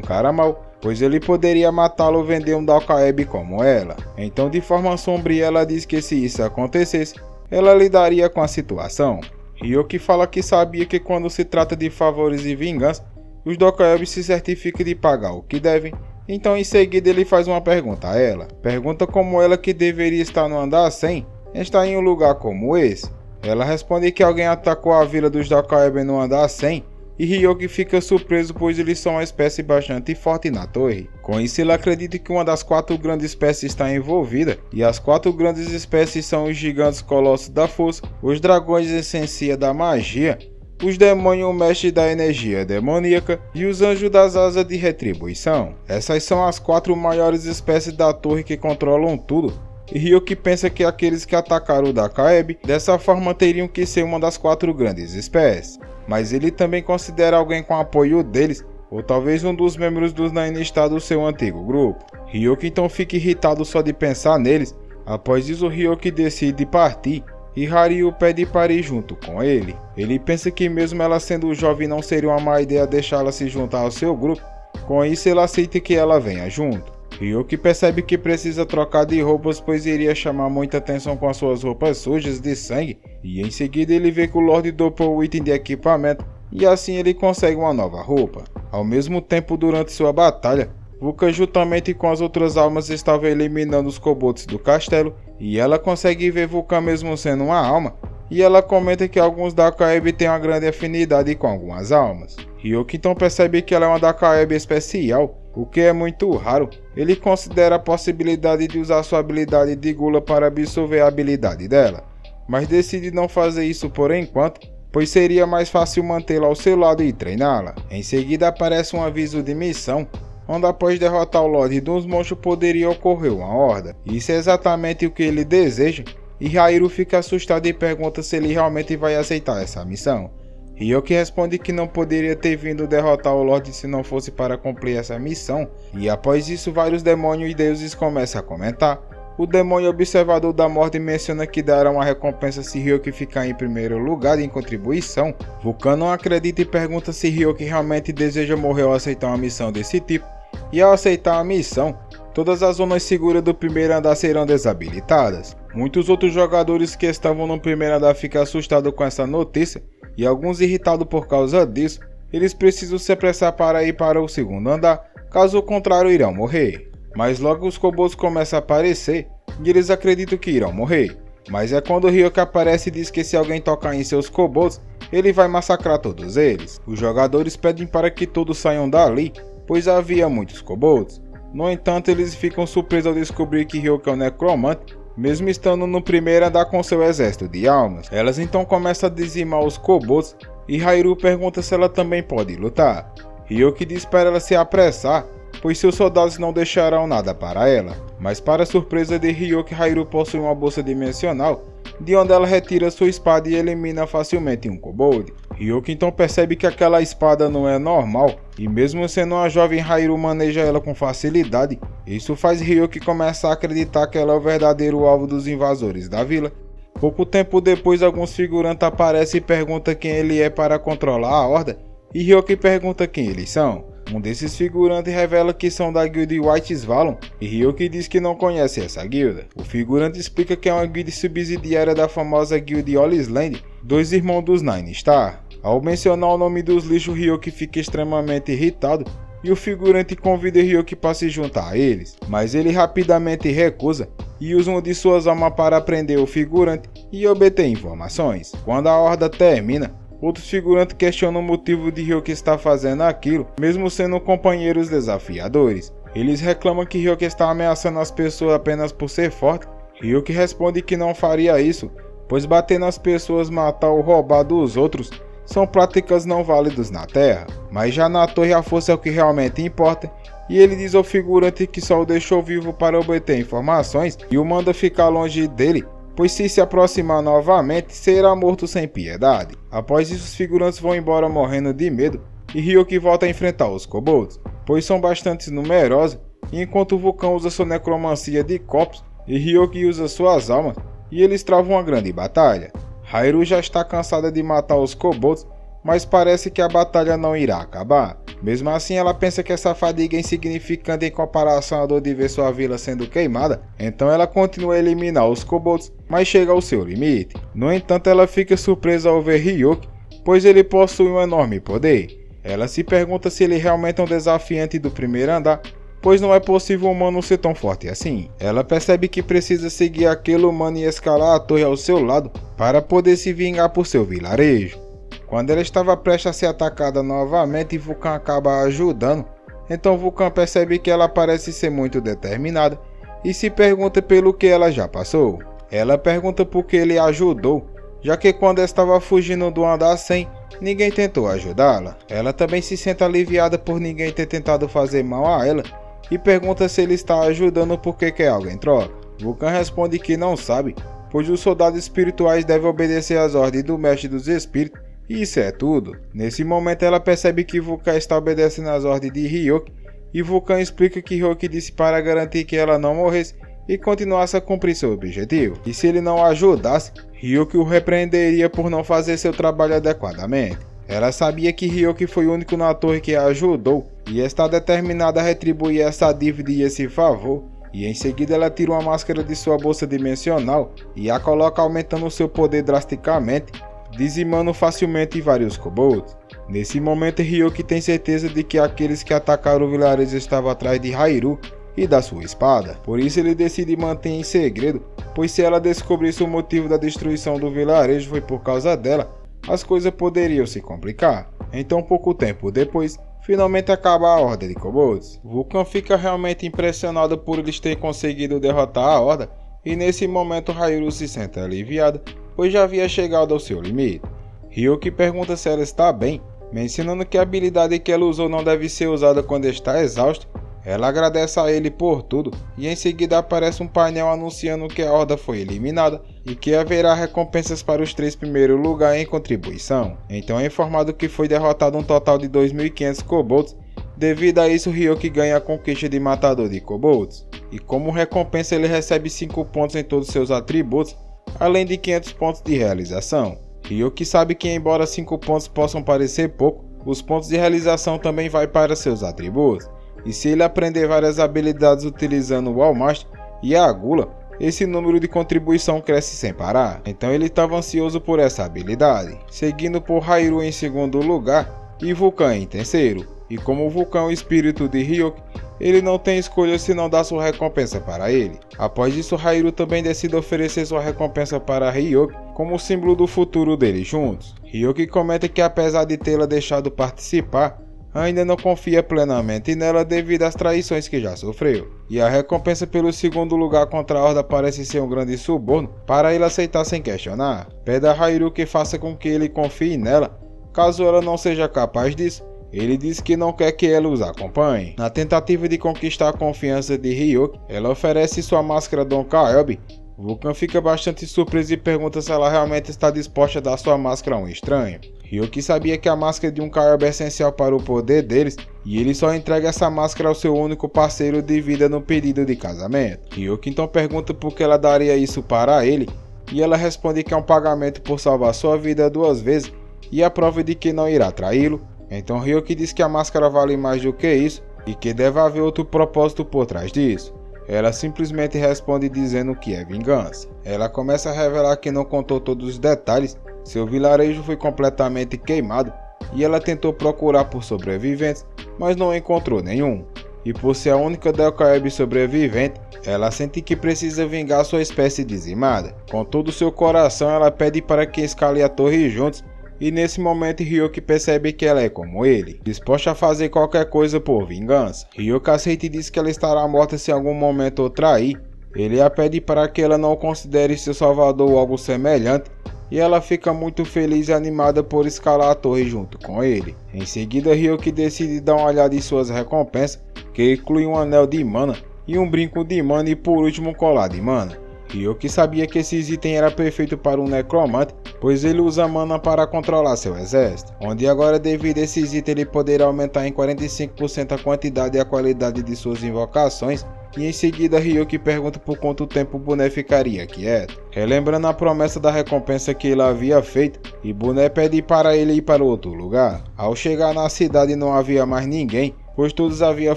cara mau, pois ele poderia matá-lo ou vender um Dokaeb como ela. Então de forma sombria ela diz que se isso acontecesse, ela lidaria com a situação. Ryoki fala que sabia que quando se trata de favores e vingança, os Dokaeb se certificam de pagar o que devem. Então em seguida ele faz uma pergunta a ela. Pergunta como ela, que deveria estar no andar 100, está em um lugar como esse. Ela responde que alguém atacou a vila dos Dokaeb no andar 100, e Ryoki fica surpreso pois eles são uma espécie bastante forte na torre. Com isso ele acredita que uma das 4 grandes espécies está envolvida, e as 4 grandes espécies são os gigantes colossos da força, os dragões essencia da magia, os demônios mestres da energia demoníaca e os anjos das asas de retribuição. Essas são as 4 maiores espécies da torre que controlam tudo, e Ryoki pensa que aqueles que atacaram o Dokaeb dessa forma teriam que ser uma das 4 grandes espécies. Mas ele também considera alguém com apoio deles, ou talvez um dos membros dos Nine Star do seu antigo grupo. Ryoki então fica irritado só de pensar neles. Após isso Ryoki decide partir, e Hariyu pede para ir junto com ele. Ele pensa que mesmo ela sendo jovem não seria uma má ideia deixá-la se juntar ao seu grupo, com isso ele aceita que ela venha junto. Ryoki percebe que precisa trocar de roupas pois iria chamar muita atenção com as suas roupas sujas de sangue, e em seguida ele vê que o Lorde dopou o item de equipamento e assim ele consegue uma nova roupa. Ao mesmo tempo, durante sua batalha, Vulcan juntamente com as outras almas estava eliminando os kobolds do castelo, e ela consegue ver Vulcan mesmo sendo uma alma, e ela comenta que alguns Dokaeb têm uma grande afinidade com algumas almas. Ryoki então percebe que ela é uma Dokaeb especial, o que é muito raro. Ele considera a possibilidade de usar sua habilidade de gula para absorver a habilidade dela, mas decide não fazer isso por enquanto, pois seria mais fácil mantê-la ao seu lado e treiná-la. Em seguida aparece um aviso de missão, onde após derrotar o Lorde dos Monstros poderia ocorrer uma horda. Isso é exatamente o que ele deseja, e Hariyu fica assustado e pergunta se ele realmente vai aceitar essa missão. Ryoki responde que não poderia ter vindo derrotar o Lorde se não fosse para cumprir essa missão, e após isso vários demônios e deuses começam a comentar. O demônio observador da morte menciona que dará uma recompensa se Ryoki ficar em primeiro lugar em contribuição. Vulcan não acredita e pergunta se Ryoki realmente deseja morrer ao aceitar uma missão desse tipo, e ao aceitar a missão, todas as zonas seguras do primeiro andar serão desabilitadas. Muitos outros jogadores que estavam no primeiro andar ficam assustados com essa notícia, e alguns irritados por causa disso, eles precisam se apressar para ir para o segundo andar, caso contrário irão morrer. Mas logo os kobolds começam a aparecer e eles acreditam que irão morrer. Mas é quando o Hyoki aparece e diz que se alguém tocar em seus kobolds, ele vai massacrar todos eles. Os jogadores pedem para que todos saiam dali, pois havia muitos kobolds. No entanto, eles ficam surpresos ao descobrir que Hyoki é um necromante, mesmo estando no primeiro andar com seu exército de almas. Elas então começam a dizimar os kobolds e Hairu pergunta se ela também pode lutar. Hyoki diz para ela se apressar, pois seus soldados não deixarão nada para ela. Mas para surpresa de Hyoki, Hairu possui uma bolsa dimensional, de onde ela retira sua espada e elimina facilmente um kobold. Hyoki então percebe que aquela espada não é normal, e mesmo sendo uma jovem, Hairu maneja ela com facilidade. Isso faz Hyoki começar a acreditar que ela é o verdadeiro alvo dos invasores da vila. Pouco tempo depois, alguns figurantes aparecem e perguntam quem ele é para controlar a horda, e Hyoki pergunta quem eles são. Um desses figurantes revela que são da guilda White Svalon, e Hyoki diz que não conhece essa guilda. O figurante explica que é uma guilda subsidiária da famosa guilda Olisland, dois irmãos dos Nine Star. Ao mencionar o nome dos lixos, Hyoki fica extremamente irritado, e o figurante convida Hyoki para se juntar a eles, mas ele rapidamente recusa e usa uma de suas almas para prender o figurante e obter informações. Quando a horda termina, outros figurantes questionam o motivo de Hyoki estar fazendo aquilo, mesmo sendo companheiros desafiadores. Eles reclamam que Hyoki está ameaçando as pessoas apenas por ser forte. Hyoki responde que não faria isso, pois bater nas pessoas, matar ou roubar dos outros são práticas não válidas na Terra. Mas já na torre a força é o que realmente importa, e ele diz ao figurante que só o deixou vivo para obter informações e o manda ficar longe dele, pois se aproximar novamente, será morto sem piedade. Após isso, os figurantes vão embora morrendo de medo, e Hyoki volta a enfrentar os kobolds, pois são bastante numerosos, enquanto o vulcão usa sua necromancia de corpos, e Hyoki usa suas almas, e eles travam uma grande batalha. Hairu já está cansada de matar os kobolds, mas parece que a batalha não irá acabar. Mesmo assim, ela pensa que essa fadiga é insignificante em comparação à dor de ver sua vila sendo queimada, então ela continua a eliminar os kobolds, mas chega ao seu limite. No entanto, ela fica surpresa ao ver Hyoki, pois ele possui um enorme poder. Ela se pergunta se ele realmente é um desafiante do primeiro andar, pois não é possível um humano ser tão forte assim. Ela percebe que precisa seguir aquele humano e escalar a torre ao seu lado para poder se vingar por seu vilarejo. Quando ela estava prestes a ser atacada novamente, Vulcan acaba ajudando, então Vulcan percebe que ela parece ser muito determinada e se pergunta pelo que ela já passou. Ela pergunta por que ele a ajudou, já que quando estava fugindo do andar 100, ninguém tentou ajudá-la. Ela também se sente aliviada por ninguém ter tentado fazer mal a ela e pergunta se ele está ajudando porque quer algo em troca. Vulcan responde que não sabe, pois os soldados espirituais devem obedecer às ordens do mestre dos espíritos, e isso é tudo. Nesse momento ela percebe que Vulcan está obedecendo às ordens de Hyoki, e Vulcan explica que Hyoki disse para garantir que ela não morresse e continuasse a cumprir seu objetivo, e se ele não a ajudasse, Hyoki o repreenderia por não fazer seu trabalho adequadamente. Ela sabia que Hyoki foi o único na torre que a ajudou, e está determinada a retribuir essa dívida e esse favor, e em seguida ela tira uma máscara de sua bolsa dimensional e a coloca aumentando seu poder drasticamente, dizimando facilmente vários kobolds. Nesse momento, Hyoki tem certeza de que aqueles que atacaram o vilarejo estavam atrás de Hairu e da sua espada. Por isso ele decide manter em segredo, pois se ela descobrisse o motivo da destruição do vilarejo foi por causa dela, as coisas poderiam se complicar. Então, pouco tempo depois, finalmente acaba a horda de kobolds. Vulcan fica realmente impressionado por eles terem conseguido derrotar a horda, e nesse momento Hairu se sente aliviada, pois já havia chegado ao seu limite. Hyoki pergunta se ela está bem, mencionando que a habilidade que ela usou não deve ser usada quando está exausta. Ela agradece a ele por tudo, e em seguida aparece um painel anunciando que a horda foi eliminada e que haverá recompensas para os 3 primeiros lugares em contribuição. Então é informado que foi derrotado um total de 2.500 kobolds. Devido a isso, Hyoki ganha a conquista de matador de kobolds, e como recompensa ele recebe 5 pontos em todos seus atributos, além de 500 pontos de realização. Hyoki sabe que embora 5 pontos possam parecer pouco, os pontos de realização também vai para seus atributos, e se ele aprender várias habilidades utilizando o Wallmaster e a Gula, esse número de contribuição cresce sem parar. Então ele estava ansioso por essa habilidade, seguindo por Hairu em segundo lugar e Vulcan em terceiro. E como o Vulcan é o espírito de Ryuki, ele não tem escolha senão dar sua recompensa para ele. Após isso, Hairu também decide oferecer sua recompensa para Ryuki como símbolo do futuro deles juntos. Ryuki comenta que apesar de tê-la deixado participar, ainda não confia plenamente nela devido às traições que já sofreu. E a recompensa pelo segundo lugar contra a Horda parece ser um grande suborno para ele aceitar sem questionar. Pede a Hairu que faça com que ele confie nela, caso ela não seja capaz disso. Ele diz que não quer que ela os acompanhe. Na tentativa de conquistar a confiança de Ryuki, ela oferece sua máscara Don Kaiobi. Vulcan fica bastante surpreso e pergunta se ela realmente está disposta a dar sua máscara a um estranho. Ryuki sabia que a máscara de um Kaiobi é essencial para o poder deles, e ele só entrega essa máscara ao seu único parceiro de vida no pedido de casamento. Ryuki então pergunta por que ela daria isso para ele, e ela responde que é um pagamento por salvar sua vida 2 vezes, e a prova de que não irá traí-lo. Então Ryuki diz que a máscara vale mais do que isso e que deve haver outro propósito por trás disso. Ela simplesmente responde dizendo que é vingança. Ela começa a revelar que não contou todos os detalhes, seu vilarejo foi completamente queimado e ela tentou procurar por sobreviventes, mas não encontrou nenhum. E por ser a única Delcaeb sobrevivente, ela sente que precisa vingar sua espécie dizimada. Com todo o seu coração, ela pede para que escale a torre juntos. E nesse momento Ryuki percebe que ela é como ele, disposta a fazer qualquer coisa por vingança. Ryuki aceita e diz que ela estará morta se em algum momento o trair. Ele a pede para que ela não considere seu salvador ou algo semelhante, e ela fica muito feliz e animada por escalar a torre junto com ele. Em seguida Ryuki decide dar uma olhada em suas recompensas, que inclui um anel de mana e um brinco de mana e por último um colar de mana. Ryuki sabia que esses itens eram perfeitos para um necromante, pois ele usa mana para controlar seu exército, onde agora devido a esses itens ele poderá aumentar em 45% a quantidade e a qualidade de suas invocações, e em seguida Ryuki pergunta por quanto tempo o boné ficaria quieto, relembrando a promessa da recompensa que ele havia feito, e boné pede para ele ir para outro lugar. Ao chegar na cidade não havia mais ninguém, pois todos haviam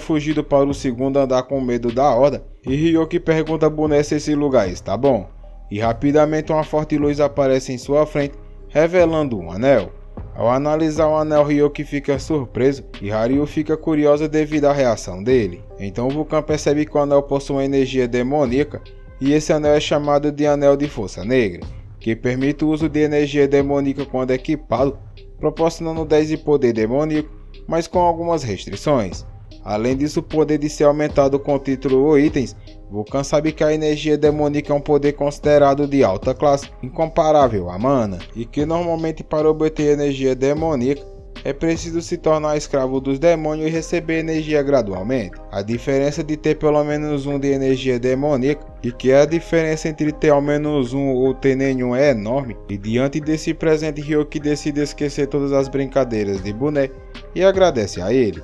fugido para o segundo andar com medo da Horda, e Ryuki pergunta a boné se esse lugar está bom, e rapidamente uma forte luz aparece em sua frente, revelando um anel. Ao analisar o anel, Ryuki fica surpreso e Hairu fica curiosa devido à reação dele. Então Vulcan percebe que o anel possui uma energia demoníaca, e esse anel é chamado de Anel de Força Negra, que permite o uso de energia demoníaca quando equipado, proporcionando 10 de poder demoníaco, mas com algumas restrições. Além disso, o poder de ser aumentado com título ou itens. Vulcan sabe que a energia demoníaca é um poder considerado de alta classe, incomparável à mana, e que normalmente para obter energia demoníaca é preciso se tornar escravo dos demônios e receber energia gradualmente. A diferença de ter pelo menos um de energia demoníaca, e que a diferença entre ter ao menos um ou ter nenhum é enorme, e diante desse presente Ryuki decide esquecer todas as brincadeiras de boné e agradece a ele.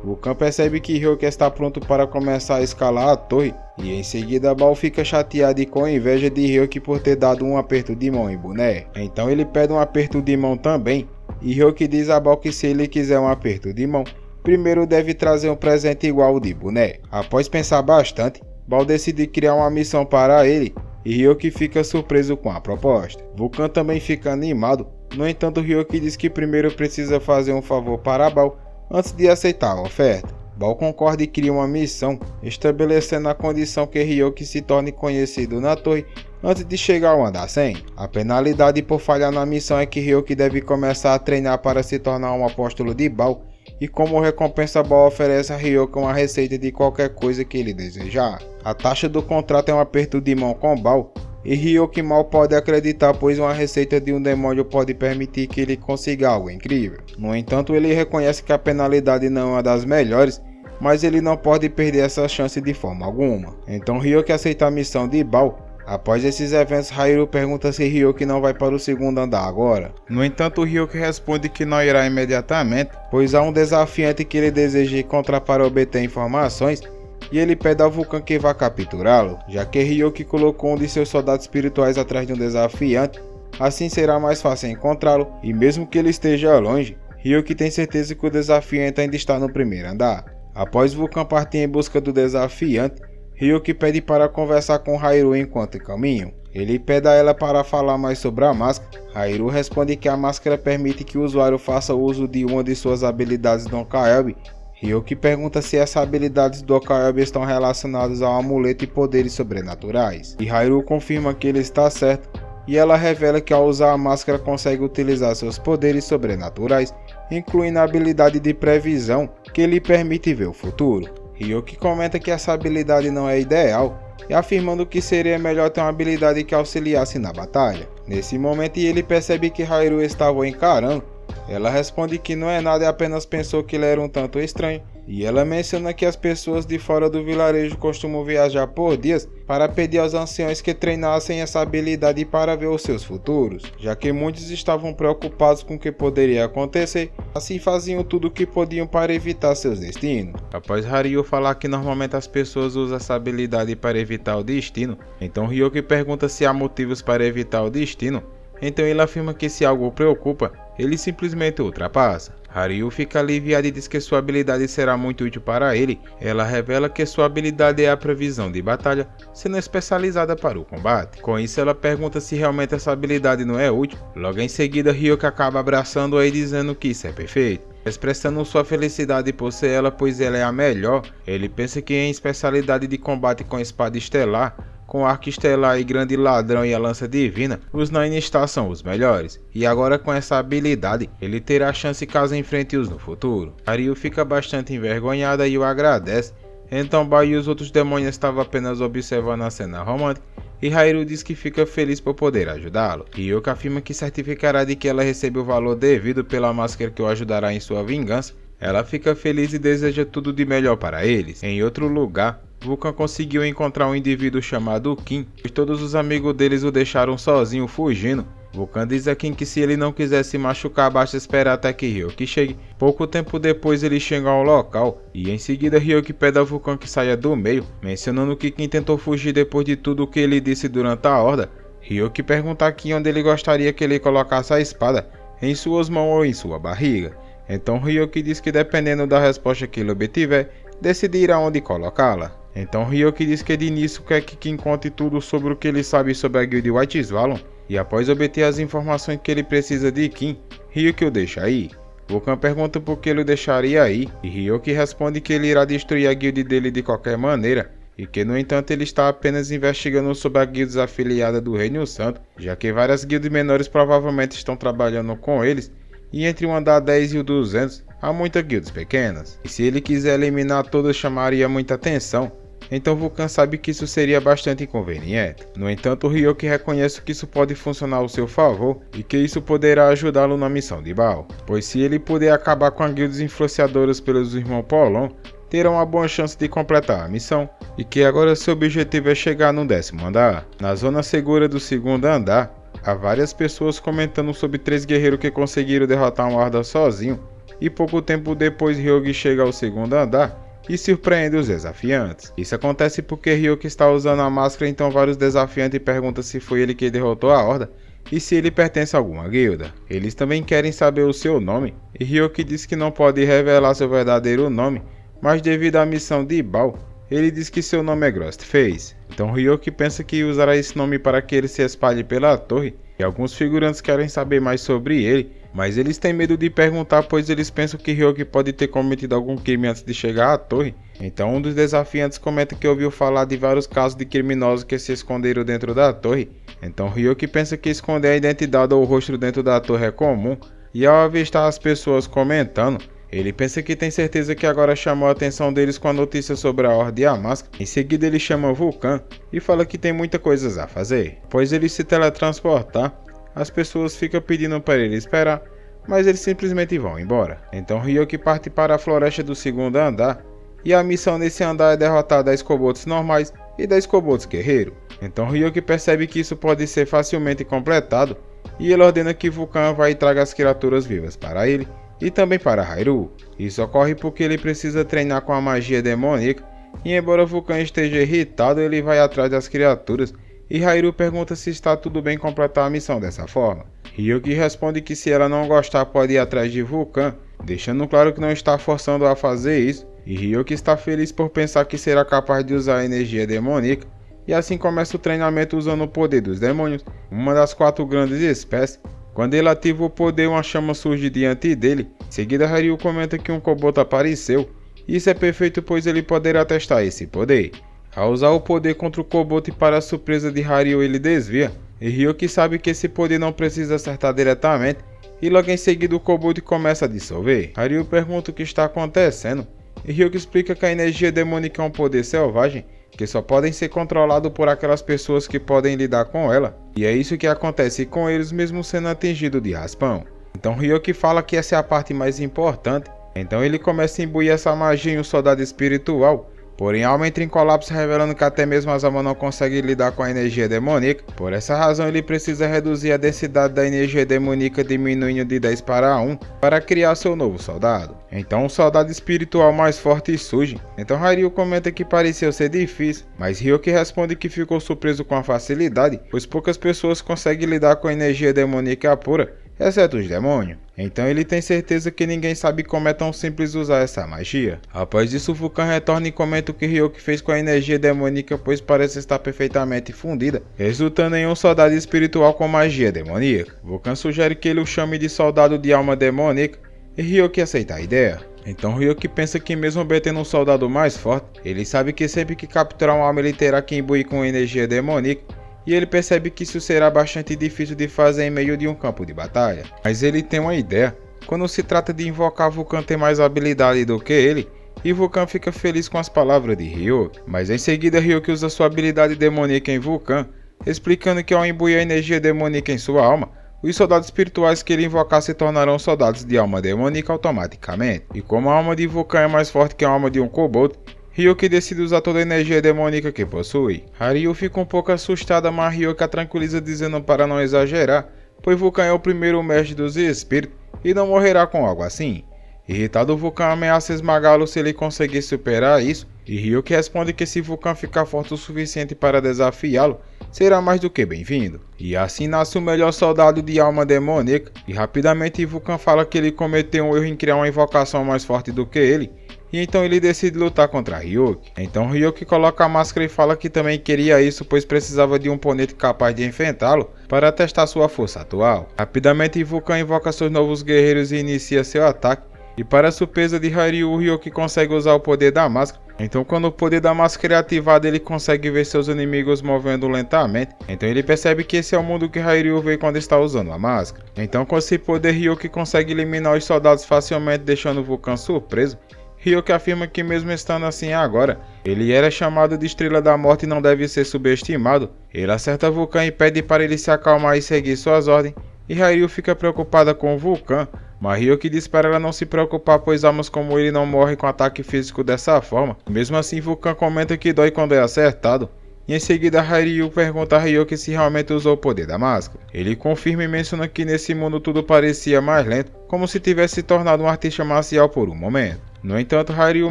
Vulcan percebe que Ryuki está pronto para começar a escalar a torre, e em seguida Baal fica chateado e com inveja de Ryuki por ter dado um aperto de mão em boné. Então ele pede um aperto de mão também, e Ryuki diz a Baal que se ele quiser um aperto de mão, primeiro deve trazer um presente igual ao de boné. Após pensar bastante, Baal decide criar uma missão para ele, e Ryuki fica surpreso com a proposta. Vulcan também fica animado, no entanto Ryuki diz que primeiro precisa fazer um favor para Baal, antes de aceitar a oferta. Baal concorda e cria uma missão, estabelecendo a condição que Ryuki se torne conhecido na torre antes de chegar ao andar 100. A penalidade por falhar na missão é que Ryuki deve começar a treinar para se tornar um apóstolo de Baal, e como recompensa Baal oferece a Ryuki uma receita de qualquer coisa que ele desejar. A taxa do contrato é um aperto de mão com Baal, e Ryuki mal pode acreditar, pois uma receita de um demônio pode permitir que ele consiga algo incrível. No entanto, ele reconhece que a penalidade não é uma das melhores, mas ele não pode perder essa chance de forma alguma. Então Ryuki aceita a missão de Baal. Após esses eventos, Hairu pergunta se Ryuki não vai para o segundo andar agora. No entanto, Ryuki responde que não irá imediatamente, pois há um desafiante que ele deseja encontrar para obter informações, e ele pede ao Vulcan que vá capturá-lo, já que Ryuki colocou um de seus soldados espirituais atrás de um desafiante, assim será mais fácil encontrá-lo, e mesmo que ele esteja longe, Ryuki tem certeza que o desafiante ainda está no primeiro andar. Após Vulcan partir em busca do desafiante, Ryuki pede para conversar com Hairu enquanto caminham. Ele pede a ela para falar mais sobre a máscara. Hairu responde que a máscara permite que o usuário faça uso de uma de suas habilidades do Okayobi. Ryuki pergunta se essas habilidades do Okayobi estão relacionadas ao amuleto e poderes sobrenaturais. E Hairu confirma que ele está certo, e ela revela que ao usar a máscara consegue utilizar seus poderes sobrenaturais, incluindo a habilidade de previsão, que lhe permite ver o futuro. Ryuki comenta que essa habilidade não é ideal, e afirmando que seria melhor ter uma habilidade que auxiliasse na batalha. Nesse momento ele percebe que Hairu estava o encarando. Ela responde que não é nada e apenas pensou que ele era um tanto estranho, e ela menciona que as pessoas de fora do vilarejo costumam viajar por dias para pedir aos anciões que treinassem essa habilidade para ver os seus futuros, já que muitos estavam preocupados com o que poderia acontecer, assim faziam tudo o que podiam para evitar seus destinos. Após Hairu falar que normalmente as pessoas usam essa habilidade para evitar o destino, então Ryuki pergunta se há motivos para evitar o destino. Então ele afirma que se algo o preocupa, ele simplesmente ultrapassa. Hairu fica aliviada e diz que sua habilidade será muito útil para ele. Ela revela que sua habilidade é a previsão de batalha, sendo especializada para o combate. Com isso ela pergunta se realmente essa habilidade não é útil. Logo em seguida Ryuki acaba abraçando-a e dizendo que isso é perfeito, expressando sua felicidade por ser ela, pois ela é a melhor. Ele pensa que em especialidade de combate com espada estelar, com arco estelar e grande ladrão e a lança divina, os Nine Stars são os melhores, e agora com essa habilidade, ele terá a chance caso enfrente-os no futuro. Hairu fica bastante envergonhada e o agradece, então Bao e os outros demônios estavam apenas observando a cena romântica, e Hairu diz que fica feliz por poder ajudá-lo. Ryuki afirma que certificará de que ela recebe o valor devido pela máscara que o ajudará em sua vingança. Ela fica feliz e deseja tudo de melhor para eles. Em outro lugar, Vulcan conseguiu encontrar um indivíduo chamado Kim, pois todos os amigos deles o deixaram sozinho fugindo. Vulcan diz a Kim que se ele não quiser se machucar, basta esperar até que Ryuki chegue. Pouco tempo depois ele chega ao local, e em seguida Ryuki pede a Vulcan que saia do meio, mencionando que Kim tentou fugir depois de tudo o que ele disse durante a horda. Ryuki pergunta a Kim onde ele gostaria que ele colocasse a espada, em suas mãos ou em sua barriga. Então Ryuki diz que dependendo da resposta que ele obtiver, decidirá onde colocá-la. Então Ryuki diz que de início quer que Kim conte tudo sobre o que ele sabe sobre a guilda White Swan, e após obter as informações que ele precisa de Kim, Ryuki o deixa ir. Vulcan pergunta por que ele o deixaria ir, e Ryuki responde que ele irá destruir a guilda dele de qualquer maneira, e que no entanto ele está apenas investigando sobre a guilda afiliada do Reino Santo, já que várias guildas menores provavelmente estão trabalhando com eles, e entre o andar 10 e o 200 há muitas guildas pequenas, e se ele quiser eliminar todas chamaria muita atenção. Então Vulcan sabe que isso seria bastante inconveniente. No entanto, Ryuki reconhece que isso pode funcionar ao seu favor e que isso poderá ajudá-lo na missão de Bao, pois se ele puder acabar com as guildas influenciadoras pelos irmãos Polon, terá uma boa chance de completar a missão, e que agora seu objetivo é chegar no 10º andar. Na zona segura do 2º andar, há várias pessoas comentando sobre 3 guerreiros que conseguiram derrotar uma horda sozinho, e pouco tempo depois Ryuki chega ao 2º andar e surpreende os desafiantes. Isso acontece porque Ryuki está usando a máscara, então vários desafiantes perguntam se foi ele que derrotou a horda e se ele pertence a alguma guilda. Eles também querem saber o seu nome, e Ryuki diz que não pode revelar seu verdadeiro nome, mas devido à missão de Bao, ele diz que seu nome é Ghostface. Então Ryuki pensa que usará esse nome para que ele se espalhe pela torre, e alguns figurantes querem saber mais sobre ele, mas eles têm medo de perguntar, pois eles pensam que Ryuki pode ter cometido algum crime antes de chegar à torre. Então um dos desafiantes comenta que ouviu falar de vários casos de criminosos que se esconderam dentro da torre. Então Ryuki pensa que esconder a identidade ou o rosto dentro da torre é comum, e ao avistar as pessoas comentando, ele pensa que tem certeza que agora chamou a atenção deles com a notícia sobre a Horda e a máscara. Em seguida ele chama Vulcan e fala que tem muitas coisas a fazer. Após ele se teletransportar, as pessoas ficam pedindo para ele esperar, mas eles simplesmente vão embora. Então Ryuki parte para a floresta do 2º andar, e a missão nesse andar é derrotar 10 kobolds normais e 10 kobolds guerreiros. Então Ryuki percebe que isso pode ser facilmente completado, e ele ordena que Vulcan vá e traga as criaturas vivas para ele, e também para Hairu. Isso ocorre porque ele precisa treinar com a magia demoníaca, e embora Vulcan esteja irritado, ele vai atrás das criaturas, e Hairu pergunta se está tudo bem completar a missão dessa forma. Ryuki responde que se ela não gostar pode ir atrás de Vulcan, deixando claro que não está forçando a fazer isso, e Ryuki está feliz por pensar que será capaz de usar a energia demoníaca, e assim começa o treinamento usando o poder dos demônios, uma das 4 grandes espécies. Quando ele ativa o poder, uma chama surge diante dele. Em seguida, Ryu comenta que um Kobold apareceu. Isso é perfeito, pois ele poderá testar esse poder. Ao usar o poder contra o Kobold, para a surpresa de Ryu, ele desvia, e Ryuki sabe que esse poder não precisa acertar diretamente, e logo em seguida o Kobold começa a dissolver. Ryu pergunta o que está acontecendo, e Ryuki explica que a energia demônica é um poder selvagem, que só podem ser controlados por aquelas pessoas que podem lidar com ela, e é isso que acontece com eles mesmo sendo atingido de raspão. Então Ryuki fala que essa é a parte mais importante, então ele começa a imbuir essa magia em um soldado espiritual. Porém, a alma entra em colapso, revelando que até mesmo as almas não conseguem lidar com a energia demoníaca. Por essa razão, ele precisa reduzir a densidade da energia demoníaca, diminuindo de 10 para 1, para criar seu novo soldado. Então, um soldado espiritual mais forte surge. Então, Ryu comenta que pareceu ser difícil, mas Ryuki responde que ficou surpreso com a facilidade, pois poucas pessoas conseguem lidar com a energia demoníaca pura, exceto os demônios. Então ele tem certeza que ninguém sabe como é tão simples usar essa magia. Após isso, Vulcan retorna e comenta o que Ryuki fez com a energia demoníaca, pois parece estar perfeitamente fundida, resultando em um soldado espiritual com magia demoníaca. Vulcan sugere que ele o chame de soldado de alma demoníaca, e Ryuki aceita a ideia. Então Ryuki pensa que mesmo obtendo um soldado mais forte, ele sabe que sempre que capturar uma alma ele terá que imbuir com energia demoníaca, e ele percebe que isso será bastante difícil de fazer em meio de um campo de batalha. Mas ele tem uma ideia. Quando se trata de invocar, Vulcan tem mais habilidade do que ele, e Vulcan fica feliz com as palavras de Ryuki. Mas em seguida Ryuki usa sua habilidade demoníaca em Vulcan, explicando que ao imbuir a energia demoníaca em sua alma, os soldados espirituais que ele invocar se tornarão soldados de alma demoníaca automaticamente. E como a alma de Vulcan é mais forte que a alma de um Kobold, Ryuki decide usar toda a energia demoníaca que possui. Ryu fica um pouco assustada, mas Ryuki a tranquiliza dizendo para não exagerar, pois Vulcan é o primeiro mestre dos espíritos e não morrerá com algo assim. Irritado, Vulcan ameaça esmagá-lo se ele conseguir superar isso, e Ryuki responde que se Vulcan ficar forte o suficiente para desafiá-lo, será mais do que bem-vindo. E assim nasce o melhor soldado de alma demoníaca, e rapidamente Vulcan fala que ele cometeu um erro em criar uma invocação mais forte do que ele, e então ele decide lutar contra Ryuki. Então Ryuki coloca a máscara e fala que também queria isso, pois precisava de um oponente capaz de enfrentá-lo para testar sua força atual. Rapidamente Vulcan invoca seus novos guerreiros e inicia seu ataque, e para a surpresa de Ryu, Ryuki consegue usar o poder da máscara. Então quando o poder da máscara é ativado, ele consegue ver seus inimigos movendo lentamente. Então ele percebe que esse é o mundo que Ryu vê quando está usando a máscara. Então com esse poder, Ryuki consegue eliminar os soldados facilmente, deixando Vulcan surpreso. Ryuki afirma que mesmo estando assim agora, ele era chamado de Estrela da Morte e não deve ser subestimado. Ele acerta Vulcan e pede para ele se acalmar e seguir suas ordens, e Ryu fica preocupada com Vulcan, mas Ryuki diz para ela não se preocupar, pois almas como ele não morrem com ataque físico dessa forma. Mesmo assim, Vulcan comenta que dói quando é acertado, e em seguida Ryu pergunta a Ryuki se realmente usou o poder da máscara. Ele confirma e menciona que nesse mundo tudo parecia mais lento, como se tivesse se tornado um artista marcial por um momento. No entanto, Ryu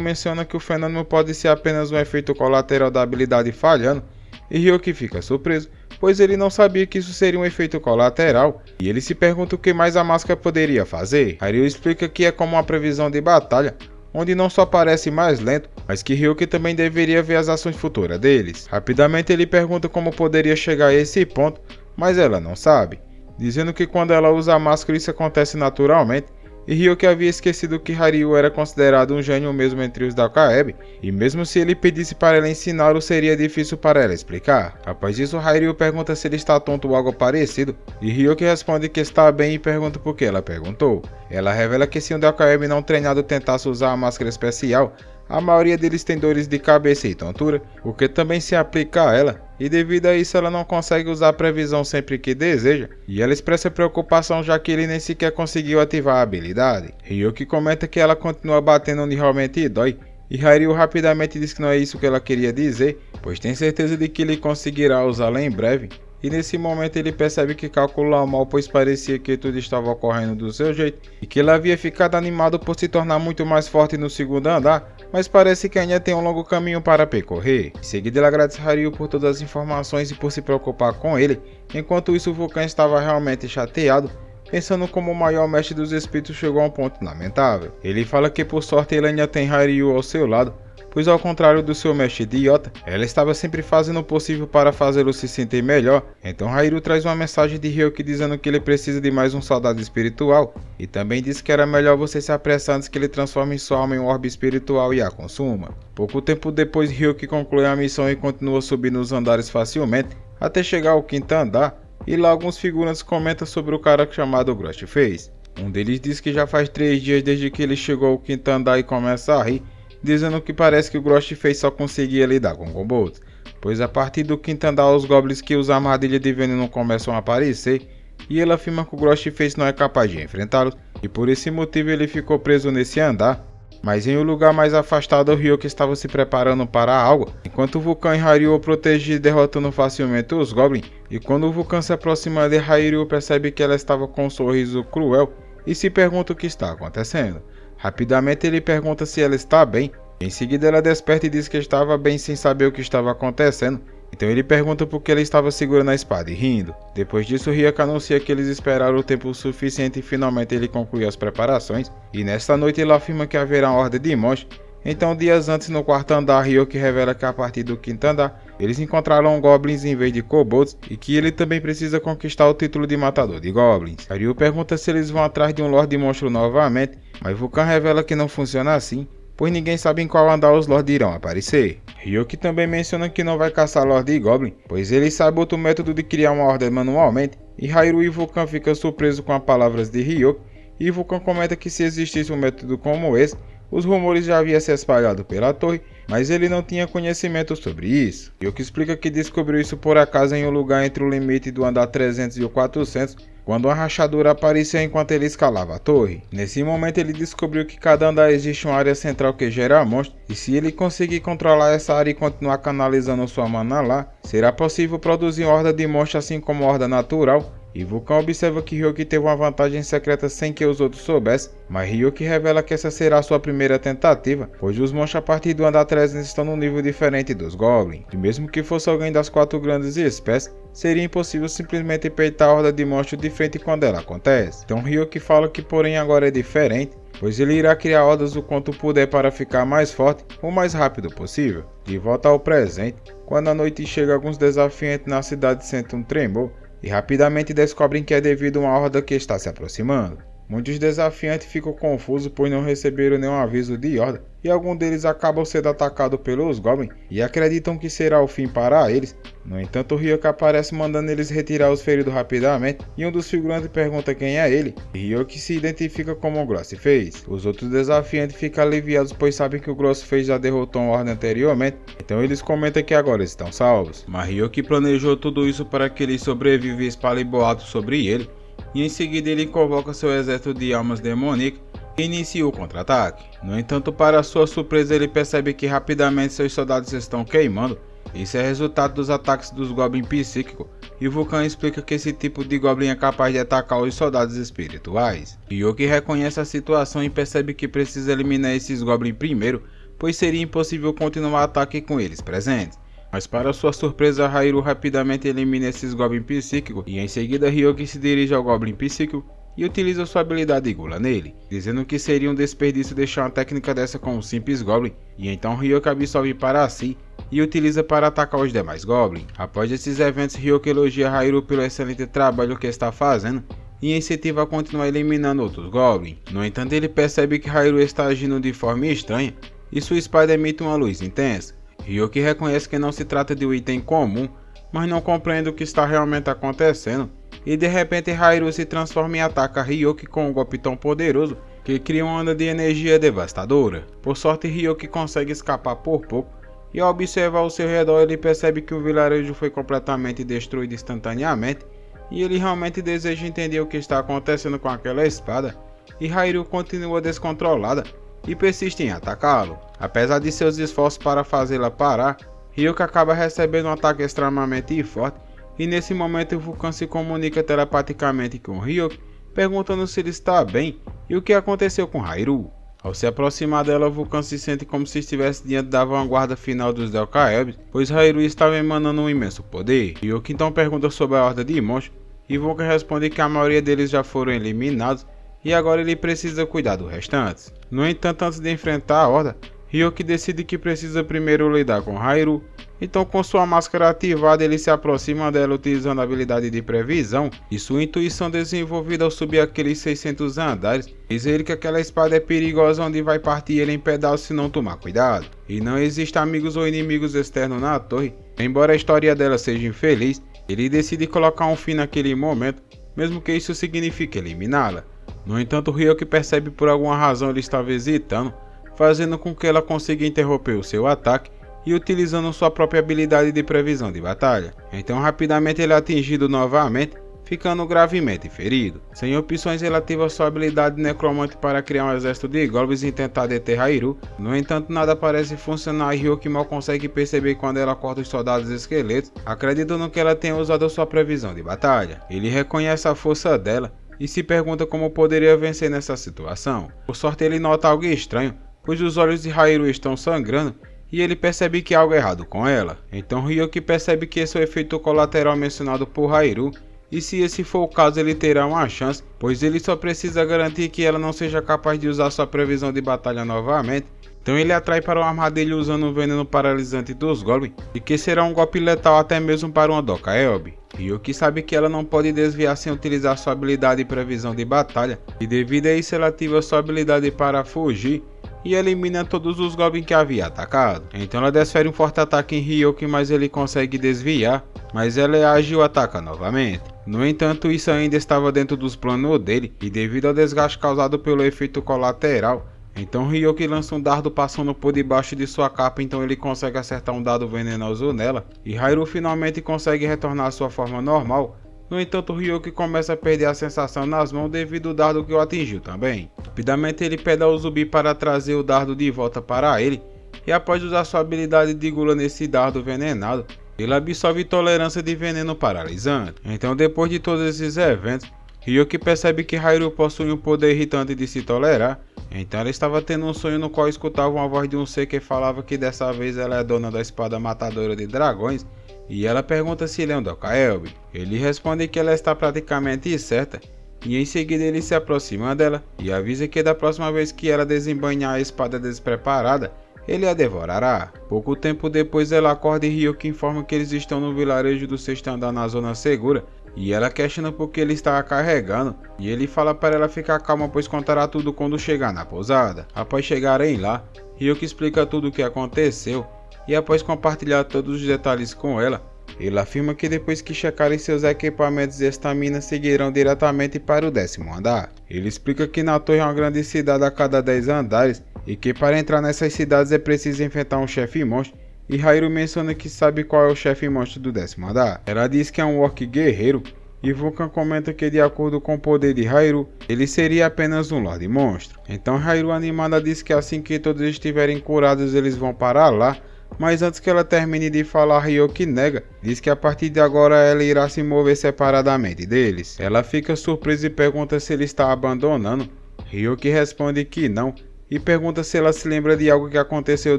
menciona que o fenômeno pode ser apenas um efeito colateral da habilidade falhando, e Ryuki fica surpreso, pois ele não sabia que isso seria um efeito colateral, e ele se pergunta o que mais a máscara poderia fazer. Ryu explica que é como uma previsão de batalha, onde não só parece mais lento, mas que Ryuki também deveria ver as ações futuras deles. Rapidamente ele pergunta como poderia chegar a esse ponto, mas ela não sabe, dizendo que quando ela usa a máscara isso acontece naturalmente, e Ryuki havia esquecido que Ryu era considerado um gênio mesmo entre os Dakaebi, e mesmo se ele pedisse para ela ensiná-lo, seria difícil para ela explicar. Após isso, Ryu pergunta se ele está tonto ou algo parecido, e Ryuki responde que está bem e pergunta por que ela perguntou. Ela revela que se um Dakaebi não treinado tentasse usar a máscara especial, a maioria deles tem dores de cabeça e tontura, o que também se aplica a ela, e devido a isso ela não consegue usar a previsão sempre que deseja, e ela expressa preocupação já que ele nem sequer conseguiu ativar a habilidade. Ryuki comenta que ela continua batendo onde realmente dói, e Ryu rapidamente diz que não é isso que ela queria dizer, pois tem certeza de que ele conseguirá usá-la em breve. E nesse momento ele percebe que calculou mal, pois parecia que tudo estava ocorrendo do seu jeito, e que ele havia ficado animado por se tornar muito mais forte no segundo andar, mas parece que ainda tem um longo caminho para percorrer. Em seguida ele agradece Ryu por todas as informações e por se preocupar com ele, enquanto isso Vulcan estava realmente chateado, pensando como o maior mestre dos espíritos chegou a um ponto lamentável. Ele fala que por sorte ele ainda tem Hairyu ao seu lado, pois ao contrário do seu mestre idiota, ela estava sempre fazendo o possível para fazê-lo se sentir melhor. Então Hairyu traz uma mensagem de Ryoki dizendo que ele precisa de mais um soldado espiritual, e também diz que era melhor você se apressar antes que ele transforme sua alma em um orbe espiritual e a consuma. Pouco tempo depois, Ryoki conclui a missão e continua subindo os andares facilmente, até chegar ao quinto andar, e lá alguns figurantes comentam sobre o cara chamado Ghostface. Um deles diz que já faz 3 dias desde que ele chegou ao quinto andar e começa a rir, dizendo que parece que o Ghostface só conseguia lidar com Gobots, pois a partir do quinto andar os goblins que usam armadilha de veneno começam a aparecer, e ele afirma que o Ghostface não é capaz de enfrentá-los, e por esse motivo ele ficou preso nesse andar. Mas em um lugar mais afastado, o Ryoki estava se preparando para algo, enquanto o Vulcan e Hairyu o protegem derrotando facilmente os goblins, e quando o Vulcan se aproxima de Hairyu percebe que ela estava com um sorriso cruel e se pergunta o que está acontecendo. Rapidamente ele pergunta se ela está bem, em seguida ela desperta e diz que estava bem sem saber o que estava acontecendo, então ele pergunta por que ela estava segurando a espada e rindo. Depois disso Ryoki anuncia que eles esperaram o tempo suficiente e finalmente ele conclui as preparações, e nesta noite ele afirma que haverá uma ordem de monstros. Então dias antes no quarto andar, Ryoki revela que a partir do quinto andar, eles encontrarão goblins em vez de kobolds e que ele também precisa conquistar o título de matador de goblins. Hairyu pergunta se eles vão atrás de um Lorde Monstro novamente, mas Vulcan revela que não funciona assim, pois ninguém sabe em qual andar os Lords irão aparecer. Ryoki também menciona que não vai caçar Lorde Goblin, pois ele sabe outro método de criar uma ordem manualmente, e Hairyu e Vulcan ficam surpresos com as palavras de Ryoki, e Vulcan comenta que se existisse um método como esse, os rumores já haviam se espalhado pela torre, mas ele não tinha conhecimento sobre isso. Ryoki explica que descobriu isso por acaso em um lugar entre o limite do andar 300 e o 400, quando uma rachadura apareceu enquanto ele escalava a torre. Nesse momento ele descobriu que cada andar existe uma área central que gera monstros, e se ele conseguir controlar essa área e continuar canalizando sua mana lá, será possível produzir uma horda de monstros assim como uma horda natural. E Vulcan observa que Ryoki teve uma vantagem secreta sem que os outros soubessem, mas Ryoki revela que essa será sua primeira tentativa, pois os monstros a partir do andar 300 estão num nível diferente dos Goblins, e mesmo que fosse alguém das 4 grandes espécies, seria impossível simplesmente peitar a horda de monstros de frente quando ela acontece. Então Ryoki fala que porém agora é diferente, pois ele irá criar hordas o quanto puder para ficar mais forte o mais rápido possível. De volta ao presente, quando a noite chega, alguns desafiantes na cidade sentem um tremor, e rapidamente descobrem que é devido a uma horda que está se aproximando. Muitos desafiantes ficam confusos pois não receberam nenhum aviso de horda, e alguns deles acabam sendo atacados pelos goblins e acreditam que será o fim para eles. No entanto, Ryoki aparece mandando eles retirar os feridos rapidamente, e um dos figurantes pergunta quem é ele, e Ryoki se identifica como o Ghostface. Os outros desafiantes ficam aliviados pois sabem que o Ghostface já derrotou uma horda anteriormente, então eles comentam que agora estão salvos. Mas Ryoki planejou tudo isso para que ele sobreviva e espalhe boatos sobre ele, e em seguida ele convoca seu exército de almas demoníacas e inicia o contra-ataque. No entanto, para sua surpresa, ele percebe que rapidamente seus soldados estão queimando. Isso é resultado dos ataques dos goblins psíquicos, e Vulcan explica que esse tipo de goblin é capaz de atacar os soldados espirituais. Ryoki reconhece a situação e percebe que precisa eliminar esses goblins primeiro, pois seria impossível continuar o ataque com eles presentes. Mas para sua surpresa, Hairyu rapidamente elimina esses goblins psíquicos, e em seguida Ryoki se dirige ao goblin psíquico e utiliza sua habilidade Gula nele, dizendo que seria um desperdício deixar uma técnica dessa com um simples goblin, e então Ryoki absorve para si e utiliza para atacar os demais goblins. Após esses eventos, Ryoki elogia Hairyu pelo excelente trabalho que está fazendo e incentiva a continuar eliminando outros goblins. No entanto, ele percebe que Hairyu está agindo de forma estranha e sua espada emite uma luz intensa. Ryoki reconhece que não se trata de um item comum, mas não compreende o que está realmente acontecendo, e de repente Hairyu se transforma e ataca Ryoki com um golpe tão poderoso que cria uma onda de energia devastadora. Por sorte, Ryoki consegue escapar por pouco, e ao observar ao seu redor ele percebe que o vilarejo foi completamente destruído instantaneamente, e ele realmente deseja entender o que está acontecendo com aquela espada, e Hairyu continua descontrolada e persiste em atacá-lo. Apesar de seus esforços para fazê-la parar, Ryoki acaba recebendo um ataque extremamente forte, e nesse momento o Vulcan se comunica telepaticamente com Ryoki, perguntando se ele está bem e o que aconteceu com Hairyu. Ao se aproximar dela, Vulcan se sente como se estivesse diante da vanguarda final dos Delcaebs, pois Hairyu estava emanando um imenso poder. Ryoki então pergunta sobre a horda de monstros, e Vulcan responde que a maioria deles já foram eliminados e agora ele precisa cuidar dos restantes. No entanto, antes de enfrentar a Horda, Hyoki decide que precisa primeiro lidar com Hairu, então com sua máscara ativada ele se aproxima dela utilizando a habilidade de previsão e sua intuição desenvolvida ao subir aqueles 600 andares, diz ele que aquela espada é perigosa onde vai partir ele em pedaços se não tomar cuidado, e não existe amigos ou inimigos externos na torre. Embora a história dela seja infeliz, ele decide colocar um fim naquele momento, mesmo que isso signifique eliminá-la. No entanto, Hyoki percebe por alguma razão ele estava hesitando, fazendo com que ela consiga interromper o seu ataque e utilizando sua própria habilidade de previsão de batalha. Então rapidamente ele é atingido novamente, ficando gravemente ferido. Sem opções ele ativa sua habilidade necromante para criar um exército de goblins e tentar deter Hairu. No entanto, nada parece funcionar e Hyoki mal consegue perceber quando ela corta os soldados esqueletos, acreditando que ela tenha usado sua previsão de batalha. Ele reconhece a força dela e se pergunta como poderia vencer nessa situação. Por sorte ele nota algo estranho, pois os olhos de Hairu estão sangrando e ele percebe que há algo errado com ela. Então Hyoki percebe que esse é o efeito colateral mencionado por Hairu, e se esse for o caso ele terá uma chance, pois ele só precisa garantir que ela não seja capaz de usar sua previsão de batalha novamente. Então ele atrai para o armadilho usando o veneno paralisante dos goblins, e que será um golpe letal até mesmo para uma Doka Elb. Hyoki sabe que ela não pode desviar sem utilizar sua habilidade de previsão de batalha, e devido a isso ela ativa sua habilidade para fugir e elimina todos os goblins que havia atacado. Então ela desfere um forte ataque em Hyoki, mas ele consegue desviar, mas ela é ágil e ataca novamente. No entanto, isso ainda estava dentro dos planos dele, e devido ao desgaste causado pelo efeito colateral, então Hyoki lança um dardo passando por debaixo de sua capa, então ele consegue acertar um dardo venenoso nela, e Hairu finalmente consegue retornar à sua forma normal. No entanto, Hyoki começa a perder a sensação nas mãos devido ao dardo que o atingiu também. Rapidamente ele pede ao zumbi para trazer o dardo de volta para ele, e após usar sua habilidade de gula nesse dardo venenado, ele absorve tolerância de veneno paralisante. Então depois de todos esses eventos, Hyoki percebe que Hairu possui um poder irritante de se tolerar, então ela estava tendo um sonho no qual escutava uma voz de um ser que falava que dessa vez ela é dona da espada matadora de dragões, e ela pergunta se ele é um Doka Elb. Ele responde que ela está praticamente certa, e em seguida ele se aproxima dela e avisa que da próxima vez que ela desembainhar a espada despreparada, ele a devorará. Pouco tempo depois ela acorda e Hyoki informa que eles estão no vilarejo do sexto andar na zona segura, e ela questiona por que ele está a carregando, e ele fala para ela ficar calma pois contará tudo quando chegar na pousada. Após chegarem lá, Hyoki explica tudo o que aconteceu, e após compartilhar todos os detalhes com ela, ele afirma que depois que checarem seus equipamentos e estamina seguirão diretamente para o 10º andar. Ele explica que na torre é uma grande cidade a cada 10 andares, e que para entrar nessas cidades é preciso enfrentar um chefe monstro, e Hairu menciona que sabe qual é o chefe monstro do 10º andar. Ela diz que é um orc guerreiro, e Vulcan comenta que de acordo com o poder de Hairu, ele seria apenas um Lorde Monstro. Então Hairu animada diz que assim que todos estiverem curados eles vão para lá, mas antes que ela termine de falar, Hyoki nega, diz que a partir de agora ela irá se mover separadamente deles. Ela fica surpresa e pergunta se ele está abandonando. Hyoki responde que não, e pergunta se ela se lembra de algo que aconteceu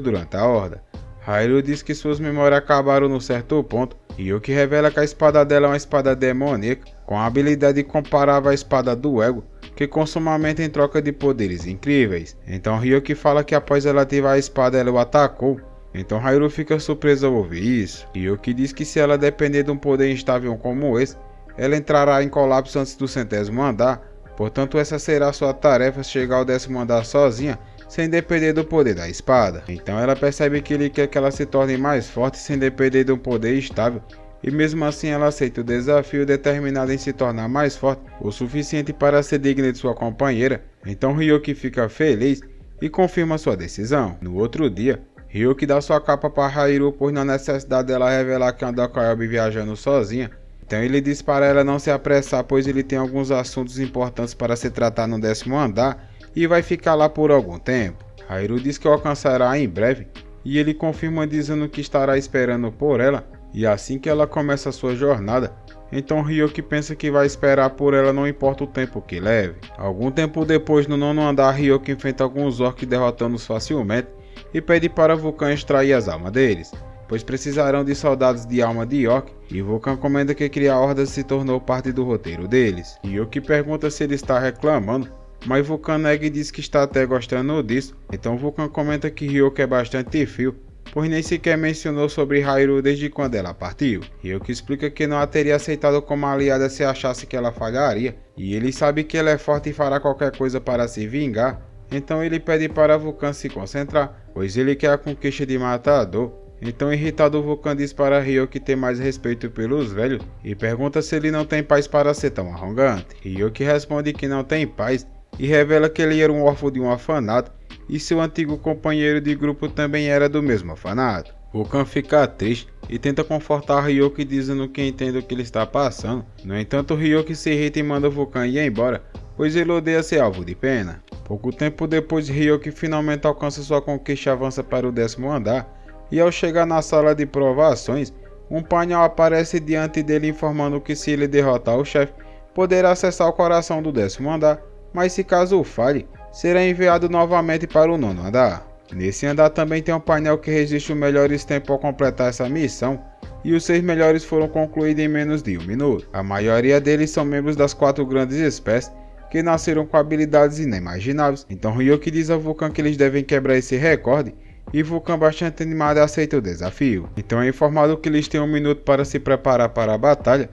durante a Horda. Hairu diz que suas memórias acabaram num certo ponto, e Hyoki revela que a espada dela é uma espada demoníaca, com a habilidade comparável à espada do ego, que consome a mente em troca de poderes incríveis. Então Hyoki fala que após ela ativar a espada ela o atacou. Então Hairu fica surpresa ao ouvir isso. Hyoki diz que se ela depender de um poder instável como esse, ela entrará em colapso antes do 100º andar, portanto essa será sua tarefa, chegar ao 10º andar sozinha, sem depender do poder da espada. Então ela percebe que ele quer que ela se torne mais forte sem depender de um poder estável, e mesmo assim ela aceita o desafio determinada em se tornar mais forte o suficiente para ser digna de sua companheira. Então Hyoki fica feliz e confirma sua decisão. No outro dia, Hyoki dá sua capa para Hairu por na necessidade dela revelar que é uma Doka Elb viajando sozinha. Então ele diz para ela não se apressar, pois ele tem alguns assuntos importantes para se tratar no 10º andar e vai ficar lá por algum tempo. Hairu diz que o alcançará em breve, e ele confirma dizendo que estará esperando por ela, e assim que ela começa a sua jornada, então Hyoki pensa que vai esperar por ela não importa o tempo que leve. Algum tempo depois, no 9º andar, Hyoki enfrenta alguns orcs derrotando-os facilmente, e pede para Vulcan extrair as almas deles. pois precisarão de soldados de alma de orc, e Vulcan comenta que criar hordas se tornou parte do roteiro deles. Ryuki pergunta se ele está reclamando, mas Vulcan nega e diz que está até gostando disso. Então Vulcan comenta que Ryuki é bastante frio, pois nem sequer mencionou sobre Hairu desde quando ela partiu. Ryuki explica que não a teria aceitado como aliada se achasse que ela falharia, e ele sabe que ela é forte e fará qualquer coisa para se vingar. Então ele pede para Vulcan se concentrar, pois ele quer a conquista de Matador. Então irritado, Vulcan diz para Ryuki ter mais respeito pelos velhos e pergunta se ele não tem paz para ser tão arrogante. Ryuki responde que não tem paz e revela que ele era um órfão de um orfanato e seu antigo companheiro de grupo também era do mesmo orfanato. Vulcan fica triste e tenta confortar Ryuki dizendo que entende o que ele está passando. No entanto, Ryuki se irrita e manda Vulcan ir embora, pois ele odeia ser alvo de pena. Pouco tempo depois, Ryuki finalmente alcança sua conquista e avança para o 10º andar, e ao chegar na sala de provações, um painel aparece diante dele informando que se ele derrotar o chefe, poderá acessar o coração do 10º andar, mas se caso falhe, será enviado novamente para o 9º andar. Nesse andar também tem um painel que registra os melhores tempos ao completar essa missão, e os 6 melhores foram concluídos em menos de 1 minuto. A maioria deles são membros das 4 grandes espécies, que nasceram com habilidades inimagináveis. Então Ryuki diz a Vulcan que eles devem quebrar esse recorde, e Vulcan, bastante animado, aceita o desafio. Então é informado que eles têm 1 minuto para se preparar para a batalha,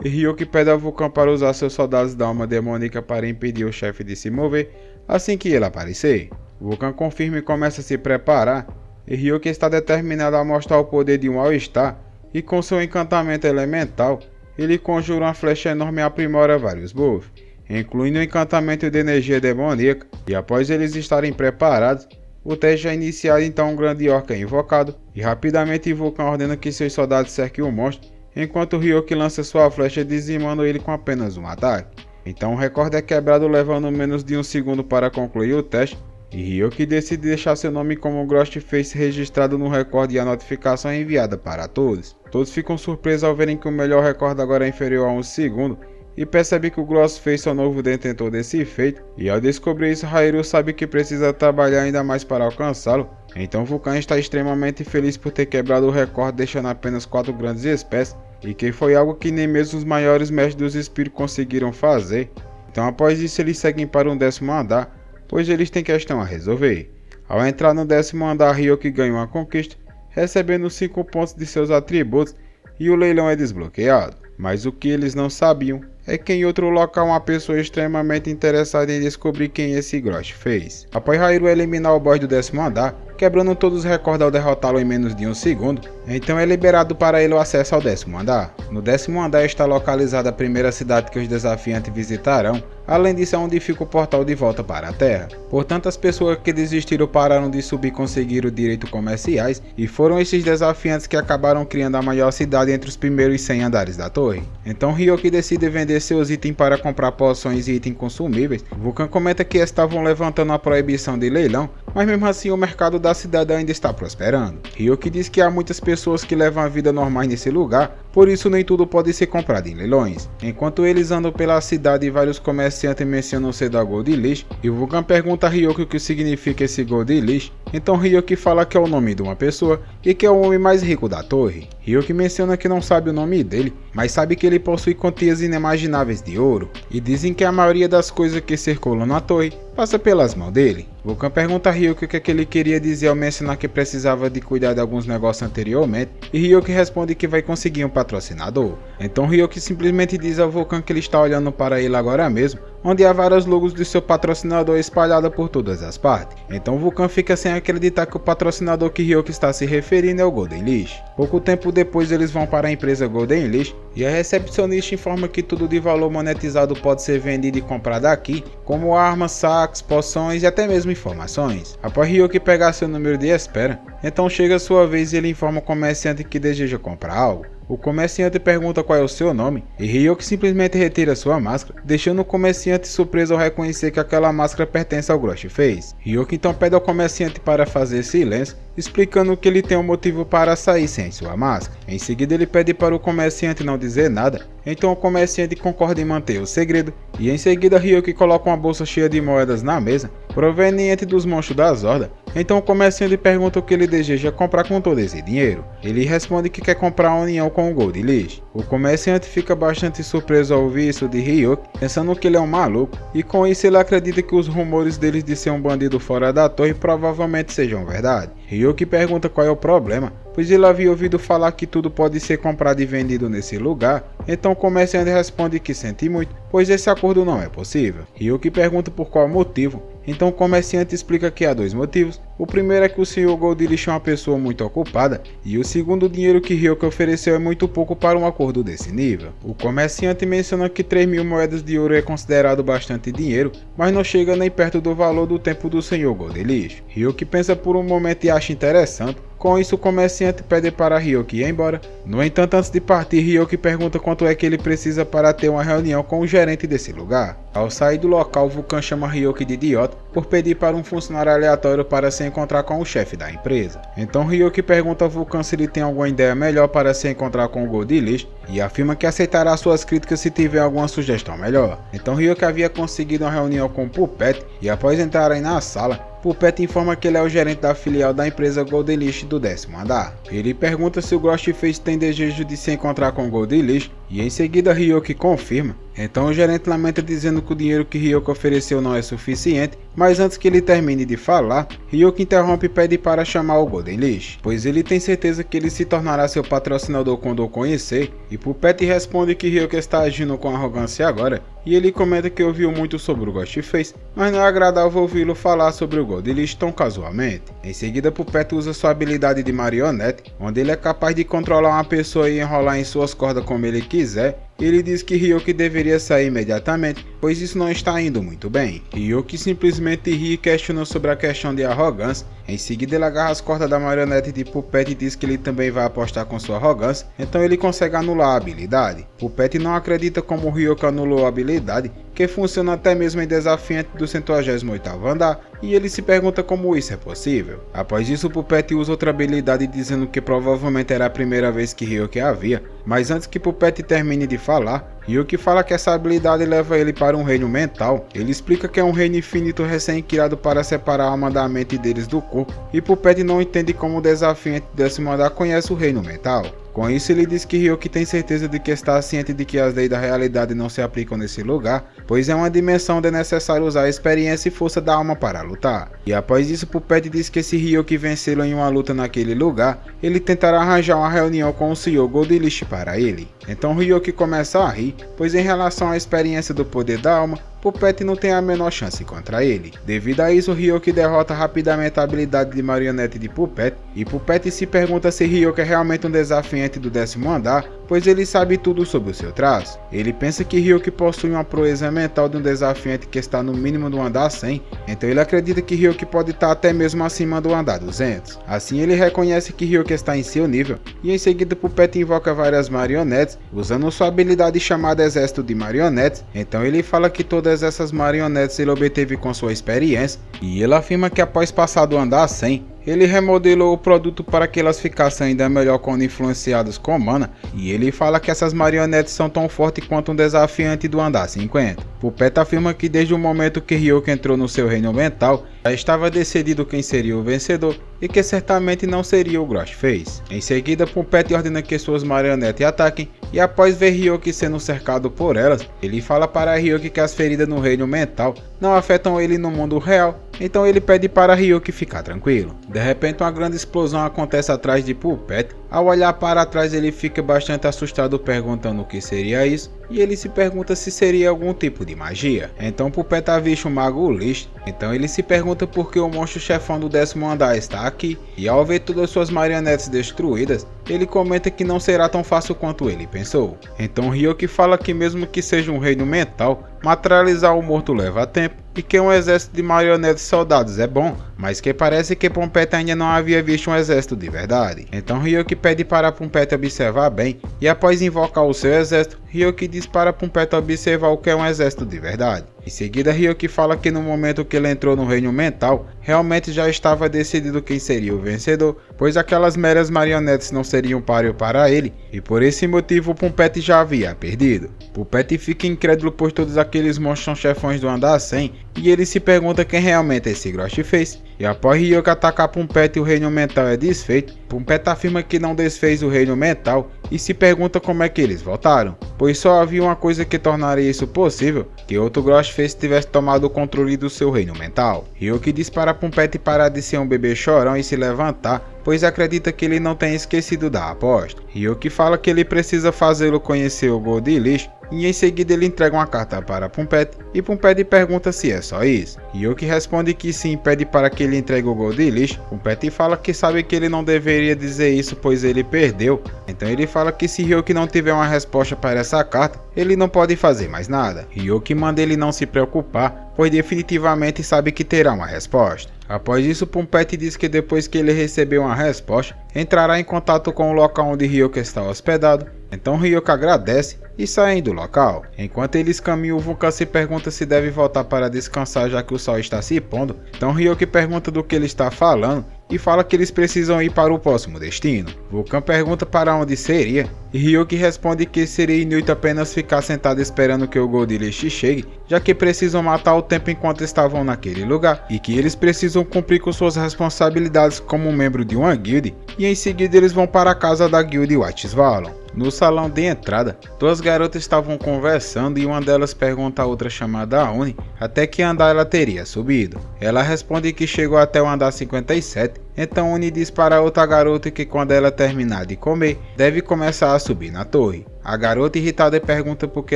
e Ryuki pede a Vulcan para usar seus soldados da alma demoníaca para impedir o chefe de se mover assim que ele aparecer. Vulcan confirma e começa a se preparar, e Ryuki está determinado a mostrar o poder de um All-Star, e com seu encantamento elemental, ele conjura uma flecha enorme e aprimora vários buffs, incluindo o encantamento de energia demoníaca, e após eles estarem preparados, o teste é iniciado. Então um grande orc é invocado, e rapidamente Vulcan ordena que seus soldados cerquem o monstro, enquanto Ryuki lança sua flecha dizimando ele com apenas um ataque. Então o recorde é quebrado, levando menos de 1 segundo para concluir o teste, e Ryuki decide deixar seu nome como Ghostface registrado no recorde e a notificação é enviada para todos. Todos ficam surpresos ao verem que o melhor recorde agora é inferior a 1 segundo, e percebe que o Ghostface é o novo detentor desse feito, e ao descobrir isso, Hairu sabe que precisa trabalhar ainda mais para alcançá-lo. Então Vulcan está extremamente feliz por ter quebrado o recorde, deixando apenas 4 grandes espécies, e que foi algo que nem mesmo os maiores mestres dos espíritos conseguiram fazer. Então após isso eles seguem para um 10º andar, pois eles têm questão a resolver. Ao entrar no 10º andar, Ryuki ganha uma conquista, recebendo 5 pontos de seus atributos, e o leilão é desbloqueado. Mas o que eles não sabiam é que em outro local uma pessoa extremamente interessada em descobrir quem esse Ghostface. Após Hairu eliminar o boss do 10º andar, quebrando todos os recordes ao derrotá-lo em menos de 1 segundo, então é liberado para ele o acesso ao 10º andar. No 10º andar está localizada a primeira cidade que os desafiantes visitarão, além disso é onde fica o portal de volta para a Terra. Portanto, as pessoas que desistiram pararam de subir conseguiram direitos comerciais, e foram esses desafiantes que acabaram criando a maior cidade entre os primeiros 100 andares da torre. Então Ryuki decide vender seus itens para comprar poções e itens consumíveis. Vulcan comenta que estavam levantando a proibição de leilão, mas mesmo assim o mercado da cidade ainda está prosperando. Ryuki diz que há muitas pessoas que levam a vida normal nesse lugar, por isso nem tudo pode ser comprado em leilões. Enquanto eles andam pela cidade, vários comerciantes mencionam ser da Gold Leash, e Vulcan pergunta a Ryuki o que significa esse Gold Leash. Então Ryuki fala que é o nome de uma pessoa e que é o homem mais rico da torre. Ryuki menciona que não sabe o nome dele, mas sabe que ele possui quantias inimagináveis de ouro, e dizem que a maioria das coisas que circulam na torre passa pelas mãos dele. Vulcan pergunta a Ryuki o que ele queria dizer ao mencionar que precisava de cuidar de alguns negócios anteriormente, e Ryuki responde que vai conseguir um patrocinador. Então Ryuki simplesmente diz ao Vulcan que ele está olhando para ele agora mesmo, onde há vários logos do seu patrocinador espalhados por todas as partes. Então Vulcan fica sem acreditar que o patrocinador que Ryuki está se referindo é o Golden Leash. Pouco tempo depois eles vão para a empresa Golden Leash, e a recepcionista informa que tudo de valor monetizado pode ser vendido e comprado aqui, como armas, sacos, poções e até mesmo informações. Após Ryuki pegar seu número de espera, então chega a sua vez e ele informa o comerciante que deseja comprar algo. O comerciante pergunta qual é o seu nome, e Ryuki simplesmente retira sua máscara, deixando o comerciante surpreso ao reconhecer que aquela máscara pertence ao Ghostface. Ryuki então pede ao comerciante para fazer silêncio, explicando que ele tem um motivo para sair sem sua máscara. Em seguida ele pede para o comerciante não dizer nada, então o comerciante concorda em manter o segredo, e em seguida Ryuki coloca uma bolsa cheia de moedas na mesa, proveniente dos monstros das hordas. Então o comerciante pergunta o que ele deseja comprar com todo esse dinheiro. Ele responde que quer comprar a união com o Gold List. O comerciante fica bastante surpreso ao ouvir isso de Hiyuki, pensando que ele é um maluco, e com isso ele acredita que os rumores deles de ser um bandido fora da torre provavelmente sejam verdade. Hiyuki pergunta qual é o problema, pois ele havia ouvido falar que tudo pode ser comprado e vendido nesse lugar. Então o comerciante responde que sente muito, pois esse acordo não é possível. Hiyuki pergunta por qual motivo. Então o comerciante explica que há dois motivos. O primeiro é que o Sr. Gold List é uma pessoa muito ocupada, e o segundo, o dinheiro que Hiyuki ofereceu é muito pouco para um acordo desse nível. O comerciante menciona que 3.000 moedas de ouro é considerado bastante dinheiro, mas não chega nem perto do valor do tempo do Sr. Gold List. Hiyuki pensa por um momento e acha interessante. Com isso, o comerciante pede para Hiyuki ir embora. No entanto, antes de partir, Hiyuki pergunta quanto é que ele precisa para ter uma reunião com o gerente desse lugar. Ao sair do local, Vulcan chama Hiyuki de idiota por pedir para um funcionário aleatório para se encontrar com o chefe da empresa. Então Hiyuki pergunta a Vulcan se ele tem alguma ideia melhor para se encontrar com o Gold List e afirma que aceitará suas críticas se tiver alguma sugestão melhor. Então Hiyuki havia conseguido uma reunião com Puppet e após entrarem na sala, Puppet informa que ele é o gerente da filial da empresa Gold List do 10º andar. Ele pergunta se o Ghostface tem desejo de se encontrar com Gold List e em seguida Hiyuki confirma. Então o gerente lamenta dizendo que o dinheiro que Hiyuki ofereceu não é suficiente, mas antes que ele termine de falar, Hiyuki interrompe e pede para chamar o Gold List, pois ele tem certeza que ele se tornará seu patrocinador quando o conhecer, e Puppet responde que Hiyuki está agindo com arrogância agora, e ele comenta que ouviu muito sobre o Ghostface, mas não é agradável ouvi-lo falar sobre o Gold List tão casualmente. Em seguida, Puppet usa sua habilidade de marionete, onde ele é capaz de controlar uma pessoa e enrolar em suas cordas como ele quiser. Ele diz que Hiyuki deveria sair imediatamente, pois isso não está indo muito bem. Hiyuki simplesmente ri e questiona sobre a questão de arrogância. Em seguida ele agarra as cordas da marionete de Puppet e diz que ele também vai apostar com sua arrogância, então ele consegue anular a habilidade. Puppet não acredita como Hiyuki anulou a habilidade, que funciona até mesmo em desafiante do 188º andar, e ele se pergunta como isso é possível. Após isso, Puppet usa outra habilidade dizendo que provavelmente era a primeira vez que Hiyuki a via, mas antes que Puppet termine de falar, Hiyuki fala que essa habilidade leva ele para um reino mental. Ele explica que é um reino infinito recém-criado para separar a alma da mente deles do corpo, e Puppet não entende como o desafiante do 10º andar conhece o reino mental. Com isso, ele diz que Hiyuki tem certeza de que está ciente de que as leis da realidade não se aplicam nesse lugar, pois é uma dimensão onde é necessário usar a experiência e força da alma para lutar. E após isso, Puppet diz que se Hiyuki vencê-lo em uma luta naquele lugar, ele tentará arranjar uma reunião com o Sr. Gold List para ele. Então Hiyuki começa a rir, pois em relação à experiência do poder da alma, Puppet não tem a menor chance contra ele. Devido a isso, Hiyuki derrota rapidamente a habilidade de marionete de Puppet, e Puppet se pergunta se Hiyuki é realmente um desafiante do 10º andar, pois ele sabe tudo sobre o seu traço. Ele pensa que Hiyuki possui uma proeza mental de um desafiante que está no mínimo do andar 100, então ele acredita que Hiyuki pode estar até mesmo acima do andar 200. Assim ele reconhece que Hiyuki está em seu nível, e em seguida Puppet invoca várias marionetes, usando sua habilidade chamada Exército de Marionetes. Então ele fala que todas essas marionetes ele obteve com sua experiência, e ele afirma que após passar do andar 100, ele remodelou o produto para que elas ficassem ainda melhor quando influenciadas com mana, e ele fala que essas marionetes são tão fortes quanto um desafiante do andar 50. Puppet afirma que desde o momento que Hiyuki entrou no seu reino mental, já estava decidido quem seria o vencedor, e que certamente não seria o Ghostface. Em seguida, Puppet ordena que suas marionetes ataquem, e após ver Hiyuki sendo cercado por elas, ele fala para Hiyuki que as feridas no reino mental não afetam ele no mundo real, então ele pede para Hiyuki ficar tranquilo. De repente uma grande explosão acontece atrás de Puppet. Ao olhar para trás ele fica bastante assustado perguntando o que seria isso, e ele se pergunta se seria algum tipo de magia. Então Puppet avista o Mago List, então ele se pergunta por que o monstro chefão do 10º andar está aqui, e ao ver todas suas marionetes destruídas, ele comenta que não será tão fácil quanto ele pensou. Então Hiyuki fala que mesmo que seja um reino mental, materializar o morto leva tempo, e que um exército de marionetes soldados é bom, mas que parece que Pumpete ainda não havia visto um exército de verdade. Então Ryoki pede para Pumpete observar bem, e após invocar o seu exército, Ryoki diz para Pumpete observar o que é um exército de verdade. Em seguida, Ryoki fala que no momento que ele entrou no reino mental, realmente já estava decidido quem seria o vencedor, pois aquelas meras marionetes não seriam páreo para ele, e por esse motivo Pumpete já havia perdido. Pumpete fica incrédulo pois todos aqueles monstros são chefões do andar 100, e ele se pergunta quem realmente esse Grosh fez. E após Ryoki atacar Pumpete e o reino mental é desfeito, Pumpete afirma que não desfez o reino mental e se pergunta como é que eles voltaram, pois só havia uma coisa que tornaria isso possível, que outro Grosh fez tivesse tomado o controle do seu reino mental. Ryoki diz para Pumpete parar de ser um bebê chorão e se levantar, pois acredita que ele não tenha esquecido da aposta. Ryoki fala que ele precisa fazê-lo conhecer o Goldilish, e em seguida ele entrega uma carta para Pumpete, e Pumpete pergunta se é só isso. Ryoki responde que sim, pede para que ele entregue o Goldilish. Pumpete fala que sabe que ele não deveria dizer isso pois ele perdeu, então ele fala que se Ryoki não tiver uma resposta para essa carta, ele não pode fazer mais nada. Ryoki manda ele não se preocupar, pois definitivamente sabe que terá uma resposta. Após isso, Pumpete diz que depois que ele receber uma resposta, entrará em contato com o local onde Ryoki está hospedado. Então Ryoki agradece e sai do local. Enquanto eles caminham, Vulcan se pergunta se deve voltar para descansar já que o sol está se pondo. Então Ryoki pergunta do que ele está falando e fala que eles precisam ir para o próximo destino. Vulcan pergunta para onde seria e Ryoki responde que seria inútil apenas ficar sentado esperando que o Goldilish chegue, já que precisam matar o tempo enquanto estavam naquele lugar e que eles precisam cumprir com suas responsabilidades como membro de uma guild, e em seguida eles vão para a casa da guild White Svalon. No salão de entrada, duas garotas estavam conversando e uma delas pergunta a outra chamada Aoni até que andar ela teria subido. Ela responde que chegou até o andar 57, então Oni diz para a outra garota que quando ela terminar de comer, deve começar a subir na torre. A garota irritada pergunta por que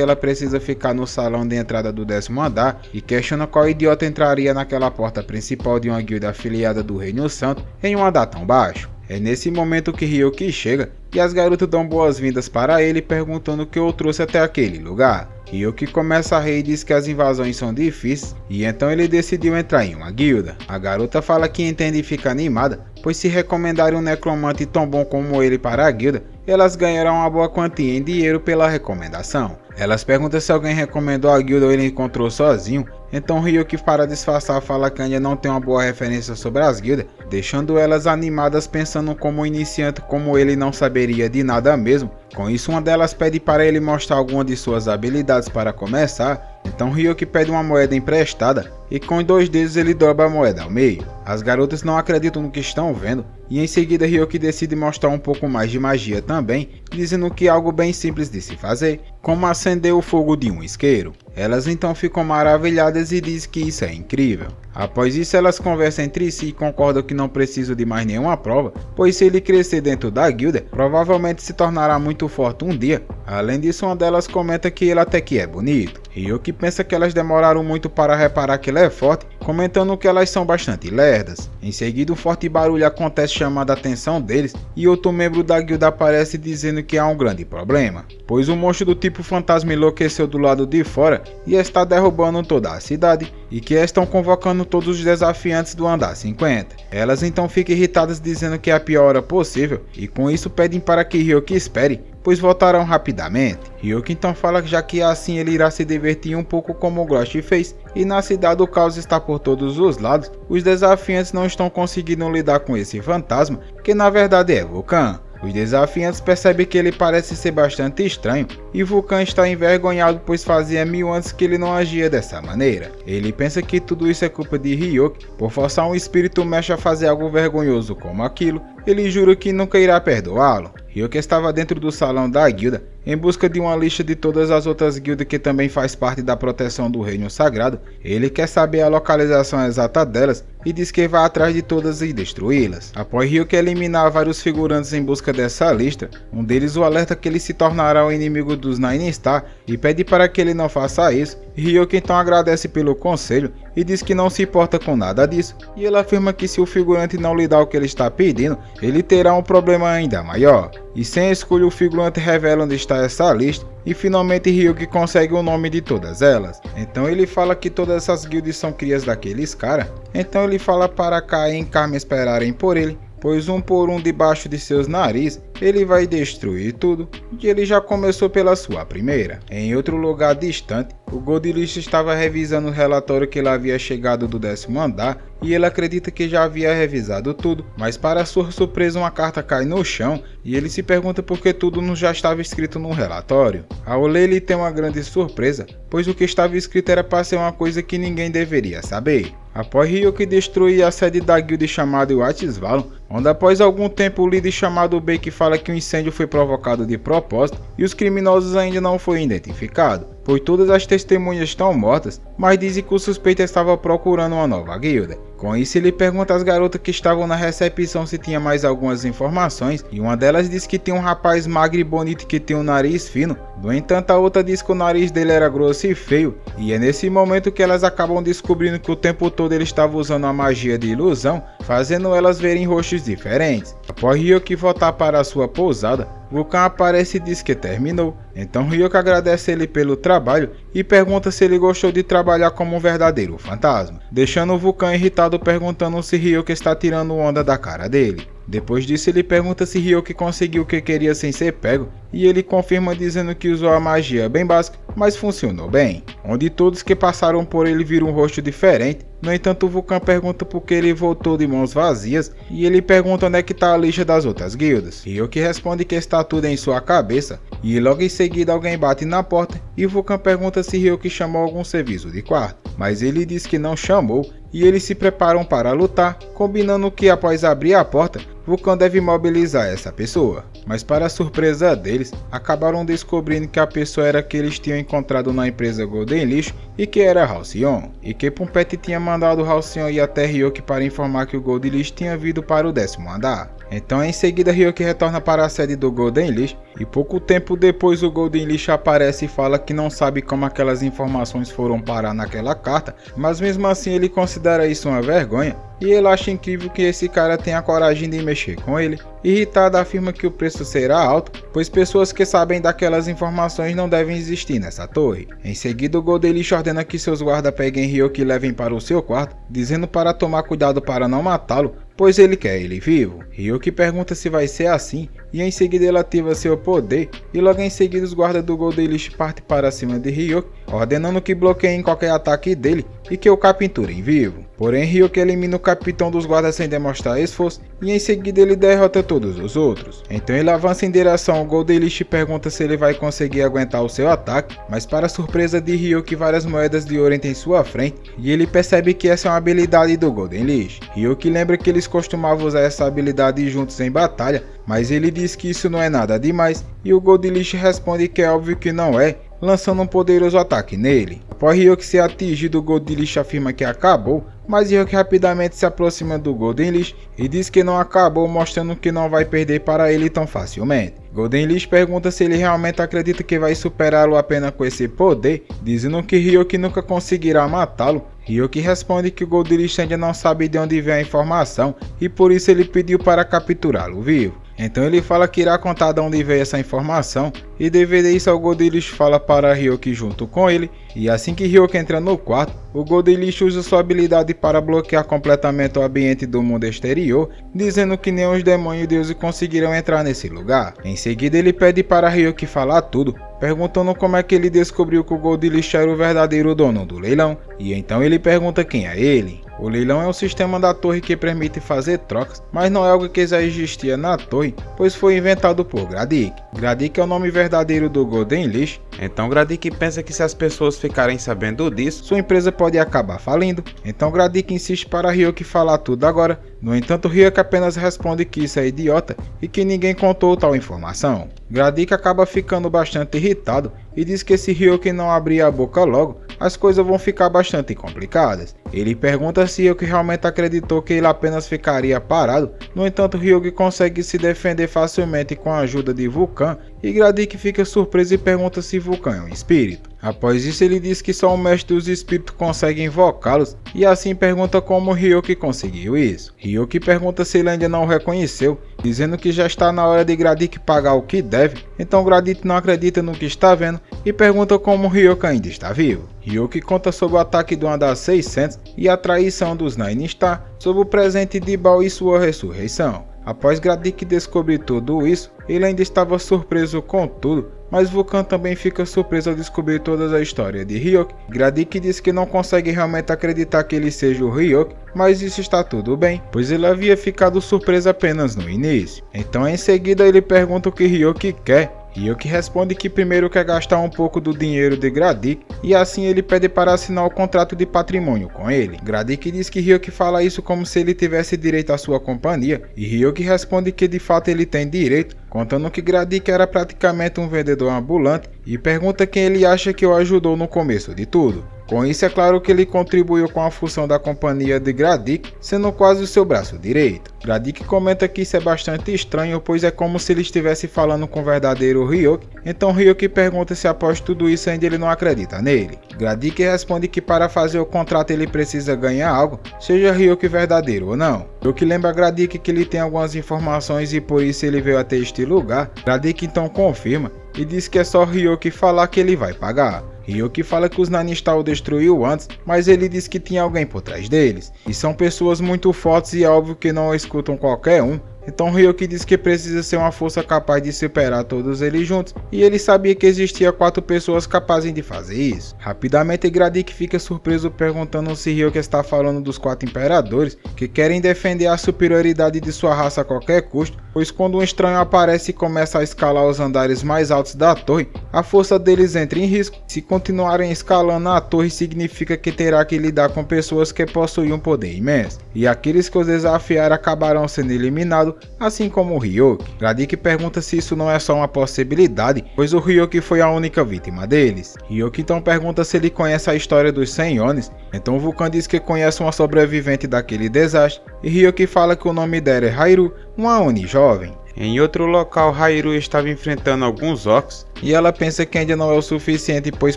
ela precisa ficar no salão de entrada do 10º andar e questiona qual idiota entraria naquela porta principal de uma guilda afiliada do Reino Santo em um andar tão baixo. É nesse momento que Ryoki chega e as garotas dão boas-vindas para ele perguntando o que o trouxe até aquele lugar. Ryoki começa a rir e diz que as invasões são difíceis e então ele decidiu entrar em uma guilda. A garota fala que entende e fica animada, pois se recomendarem um necromante tão bom como ele para a guilda, elas ganharão uma boa quantia em dinheiro pela recomendação. Elas perguntam se alguém recomendou a guilda ou ele encontrou sozinho, então Ryoki, para disfarçar, fala que ainda não tem uma boa referência sobre as guildas, deixando elas animadas pensando como um iniciante como ele não saberia de nada mesmo. Com isso, uma delas pede para ele mostrar alguma de suas habilidades para começar, então Ryoki pede uma moeda emprestada e com os dois dedos ele dobra a moeda ao meio. As garotas não acreditam no que estão vendo e em seguida Ryoki decide mostrar um pouco mais de magia também, dizendo que é algo bem simples de se fazer, como acender o fogo de um isqueiro. Elas então ficam maravilhadas e dizem que isso é incrível. Após isso, elas conversam entre si e concordam que não precisam de mais nenhuma prova, pois se ele crescer dentro da guilda, provavelmente se tornará muito forte um dia. Além disso, uma delas comenta que ele até que é bonito. Ryoki pensa que elas demoraram muito para reparar que ele é forte, comentando que elas são bastante lerdas. Em seguida, um forte barulho acontece chamando a atenção deles e outro membro da guilda aparece dizendo que há um grande problema, pois um monstro do tipo fantasma enlouqueceu do lado de fora e está derrubando toda a cidade e que estão convocando todos os desafiantes do andar 50. Elas então ficam irritadas dizendo que é a pior hora possível e com isso pedem para que Ryoki espere, pois voltarão rapidamente. Ryoki então fala que já que assim ele irá se divertir um pouco como o Grosh fez, e na cidade o caos está por todos os lados, os desafiantes não estão conseguindo lidar com esse fantasma, que na verdade é Vulcan. Os desafiantes percebem que ele parece ser bastante estranho, e Vulcan está envergonhado pois fazia 1000 anos que ele não agia dessa maneira. Ele pensa que tudo isso é culpa de Ryoki, por forçar um espírito mexe a fazer algo vergonhoso como aquilo. Ele jura que nunca irá perdoá-lo. Ryoki estava dentro do salão da guilda, em busca de uma lista de todas as outras guildas que também faz parte da proteção do reino sagrado. Ele quer saber a localização exata delas e diz que vai atrás de todas e destruí-las. Após Ryoki eliminar vários figurantes em busca dessa lista, um deles o alerta que ele se tornará o inimigo dos Nine Star e pede para que ele não faça isso, Ryoki então agradece pelo conselho e diz que não se importa com nada disso, e ele afirma que se o figurante não lhe dá o que ele está pedindo, ele terá um problema ainda maior. E sem escolha o figurante revela onde está essa lista, e finalmente Ryoki consegue o nome de todas elas. Então ele fala que todas essas guildas são crias daqueles caras, então ele fala para Kain e Karma esperarem por ele, pois um por um debaixo de seus narizes, ele vai destruir tudo, e ele já começou pela sua primeira. Em outro lugar distante, o Goldilist estava revisando o relatório que ele havia chegado do 10º andar, e ele acredita que já havia revisado tudo, mas para sua surpresa uma carta cai no chão, e ele se pergunta por que tudo não já estava escrito no relatório. Ao ler ele tem uma grande surpresa, pois o que estava escrito era para ser uma coisa que ninguém deveria saber. Após Ryoki destruir a sede da guilda chamada Watsvalon, onde após algum tempo o líder chamado Bake fala que o incêndio foi provocado de propósito e os criminosos ainda não foram identificados, pois todas as testemunhas estão mortas, mas dizem que o suspeito estava procurando uma nova guilda. Com isso ele pergunta às garotas que estavam na recepção se tinha mais algumas informações, e uma delas diz que tem um rapaz magro e bonito que tem um nariz fino, no entanto a outra diz que o nariz dele era grosso e feio, e é nesse momento que elas acabam descobrindo que o tempo todo ele estava usando a magia de ilusão, fazendo elas verem rostos diferentes. Após Ryoki voltar para a sua pousada, Vulcan aparece e diz que terminou, então Ryoki agradece ele pelo trabalho e pergunta se ele gostou de trabalhar como um verdadeiro fantasma, deixando o Vulcan irritado perguntando se Ryoki está tirando onda da cara dele. Depois disso ele pergunta se Ryoki conseguiu o que queria sem ser pego, e ele confirma dizendo que usou a magia bem básica, mas funcionou bem, onde todos que passaram por ele viram um rosto diferente. No entanto, o Vulcan pergunta por que ele voltou de mãos vazias, e ele pergunta onde é que está a lista das outras guildas. Ryoki responde que está tudo em sua cabeça, e logo em seguida alguém bate na porta, e Vulcan pergunta se Ryoki chamou algum serviço de quarto, mas ele diz que não chamou, e eles se preparam para lutar, combinando que após abrir a porta, Vulcan deve mobilizar essa pessoa. Mas para surpresa deles, acabaram descobrindo que a pessoa era que eles tinham encontrado na empresa Golden Lixo e que era Halcyon, e que Pumpete tinha mandado Halcyon ir até Ryoki para informar que o Golden Lixo tinha vindo para o 10º andar. Então em seguida Ryoki retorna para a sede do Golden Lixo, e pouco tempo depois o Golden Lixo aparece e fala que não sabe como aquelas informações foram parar naquela carta, mas mesmo assim ele considera isso uma vergonha, e ele acha incrível que esse cara tenha a coragem de mexer com ele. Irritado afirma que o preço será alto, pois pessoas que sabem daquelas informações não devem existir nessa torre. Em seguida o Golden Lixo ordena que seus guardas peguem Ryoki e levem para o seu quarto, dizendo para tomar cuidado para não matá-lo, pois ele quer ele vivo. Ryoki pergunta se vai ser assim, e em seguida ele ativa seu poder, e logo em seguida os guardas do Golden Lixo partem para cima de Ryoki, ordenando que bloqueiem qualquer ataque dele e que o capturem vivo. Porém Ryoki elimina o capitão dos guardas sem demonstrar esforço, e em seguida ele derrota todos os outros. Então ele avança em direção ao Golden Lixo e pergunta se ele vai conseguir aguentar o seu ataque, mas para surpresa de Ryoki várias moedas de ouro entram em sua frente, e ele percebe que essa é uma habilidade do Golden Lixo. Ryoki lembra que eles costumavam usar essa habilidade juntos em batalha, mas ele diz que isso não é nada demais, e o Golden Lixo responde que é óbvio que não é, lançando um poderoso ataque nele. Após Ryoki ser atingido, o Golden Lixo afirma que acabou, mas Ryoki rapidamente se aproxima do Golden Lixo e diz que não acabou, mostrando que não vai perder para ele tão facilmente. Golden Lixo pergunta se ele realmente acredita que vai superá-lo apenas com esse poder, dizendo que Ryoki nunca conseguirá matá-lo. Ryoki responde que o Golden Lixo ainda não sabe de onde vem a informação e por isso ele pediu para capturá-lo vivo. Então ele fala que irá contar de onde veio essa informação, e devido a isso o Golden Lixo fala para Ryoki junto com ele, e assim que Ryoki entra no quarto, o Golden Lixo usa sua habilidade para bloquear completamente o ambiente do mundo exterior, dizendo que nem os demônios e deuses conseguirão entrar nesse lugar. Em seguida ele pede para Ryoki falar tudo, perguntando como é que ele descobriu que o Golden Lixo era o verdadeiro dono do leilão, e então ele pergunta quem é ele. O leilão é um sistema da torre que permite fazer trocas, mas não é algo que já existia na torre, pois foi inventado por Gradik. Gradik é o nome verdadeiro do Golden Lixo, então Gradik pensa que se as pessoas ficarem sabendo disso, sua empresa pode acabar falindo. Então Gradik insiste para Ryoki falar tudo agora, no entanto Ryoki apenas responde que isso é idiota e que ninguém contou tal informação. Gradik acaba ficando bastante irritado e diz que se Ryoki não abrir a boca logo, as coisas vão ficar bastante complicadas. Ele pergunta se Ryoki realmente acreditou que ele apenas ficaria parado, no entanto Ryoki consegue se defender facilmente com a ajuda de Vulcan, e Gradik fica surpreso e pergunta se Vulcan é um espírito. Após isso ele diz que só o mestre dos espíritos consegue invocá-los e assim pergunta como Ryoki conseguiu isso. Ryoki pergunta se ele ainda não o reconheceu, dizendo que já está na hora de Gradik pagar o que deve, então Gradik não acredita no que está vendo e pergunta como Ryoki ainda está vivo. Ryoki conta sobre o ataque do Andar 600 e a traição dos Nine Star, sobre o presente de Bao e sua ressurreição. Após Gradik descobrir tudo isso, ele ainda estava surpreso com tudo, mas Vulcan também fica surpreso ao descobrir toda a história de Ryoki. Gradik diz que não consegue realmente acreditar que ele seja o Ryoki, mas isso está tudo bem, pois ele havia ficado surpreso apenas no início. Então em seguida ele pergunta o que Ryoki quer. Ryoki responde que primeiro quer gastar um pouco do dinheiro de Gradik e assim ele pede para assinar o contrato de patrimônio com ele. Gradik diz que Ryoki fala isso como se ele tivesse direito à sua companhia e Ryoki responde que de fato ele tem direito, contando que Gradik era praticamente um vendedor ambulante e pergunta quem ele acha que o ajudou no começo de tudo. Com isso é claro que ele contribuiu com a função da companhia de Gradik, sendo quase o seu braço direito. Gradik comenta que isso é bastante estranho, pois é como se ele estivesse falando com o verdadeiro Ryoki, então Ryoki pergunta se após tudo isso ainda ele não acredita nele. Gradik responde que para fazer o contrato ele precisa ganhar algo, seja Ryoki verdadeiro ou não. Ryoki lembra Gradik que ele tem algumas informações e por isso ele veio até este lugar. Gradik então confirma e diz que é só Ryoki falar que ele vai pagar. Ryoki fala que os Nine Star o destruiu antes, mas ele diz que tinha alguém por trás deles. E são pessoas muito fortes e é óbvio que não escutam qualquer um. Então Ryoki diz que precisa ser uma força capaz de superar todos eles juntos, e ele sabia que existia 4 pessoas capazes de fazer isso. Rapidamente Gradik fica surpreso perguntando se Ryoki está falando dos 4 imperadores, que querem defender a superioridade de sua raça a qualquer custo, pois quando um estranho aparece e começa a escalar os andares mais altos da torre, a força deles entra em risco. Se continuarem escalando a torre significa que terá que lidar com pessoas que possuem um poder imenso, e aqueles que os desafiarem acabarão sendo eliminados, assim como o Ryoki. Gradik pergunta se isso não é só uma possibilidade, pois o Ryoki foi a única vítima deles. Ryoki então pergunta se ele conhece a história dos 100 Onis, então Vulcan diz que conhece uma sobrevivente daquele desastre, e Ryoki fala que o nome dela é Hairu, uma Oni jovem. Em outro local, Hairu estava enfrentando alguns orcs e ela pensa que ainda não é o suficiente, pois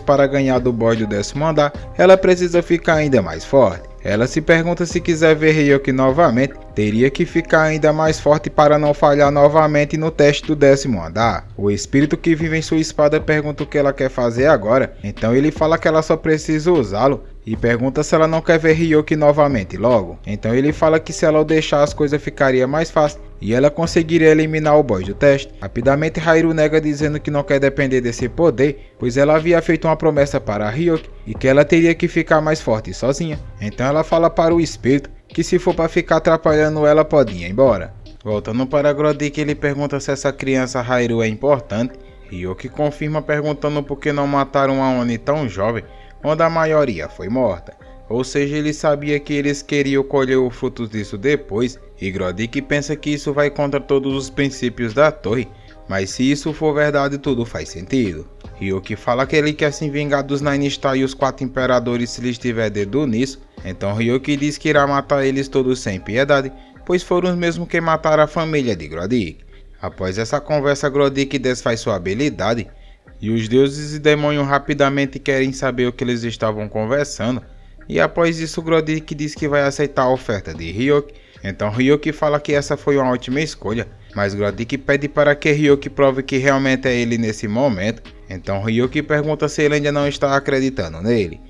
para ganhar do boss do 10º andar, ela precisa ficar ainda mais forte. Ela se pergunta se quiser ver Ryoki novamente, teria que ficar ainda mais forte para não falhar novamente no teste do 10º andar. O espírito que vive em sua espada pergunta o que ela quer fazer agora, então ele fala que ela só precisa usá-lo e pergunta se ela não quer ver Ryoki novamente logo. Então ele fala que se ela o deixar as coisas ficariam mais fáceis e ela conseguiria eliminar o boss do teste. Rapidamente Hairu nega dizendo que não quer depender desse poder, pois ela havia feito uma promessa para Ryoki e que ela teria que ficar mais forte sozinha. Então ela fala para o espírito que se for para ficar atrapalhando ela pode ir embora. Voltando para Gradik, ele pergunta se essa criança Hairu é importante. Ryoki confirma perguntando por que não mataram uma Oni tão jovem, onde a maioria foi morta. Ou seja, ele sabia que eles queriam colher os frutos disso depois, e Gradik pensa que isso vai contra todos os princípios da torre, mas se isso for verdade tudo faz sentido. Ryoki fala que ele quer se vingar dos Nine Star e os 4 imperadores se lhes tiver dedo nisso, então Ryoki diz que irá matar eles todos sem piedade, pois foram os mesmos que mataram a família de Gradik. Após essa conversa, Gradik desfaz sua habilidade, e os deuses e demônios rapidamente querem saber o que eles estavam conversando, e após isso Gradik diz que vai aceitar a oferta de Ryoki. Então Ryoki fala que essa foi uma ótima escolha, mas Gradik pede para que Ryoki prove que realmente é ele nesse momento, então Ryoki pergunta se ele ainda não está acreditando nele.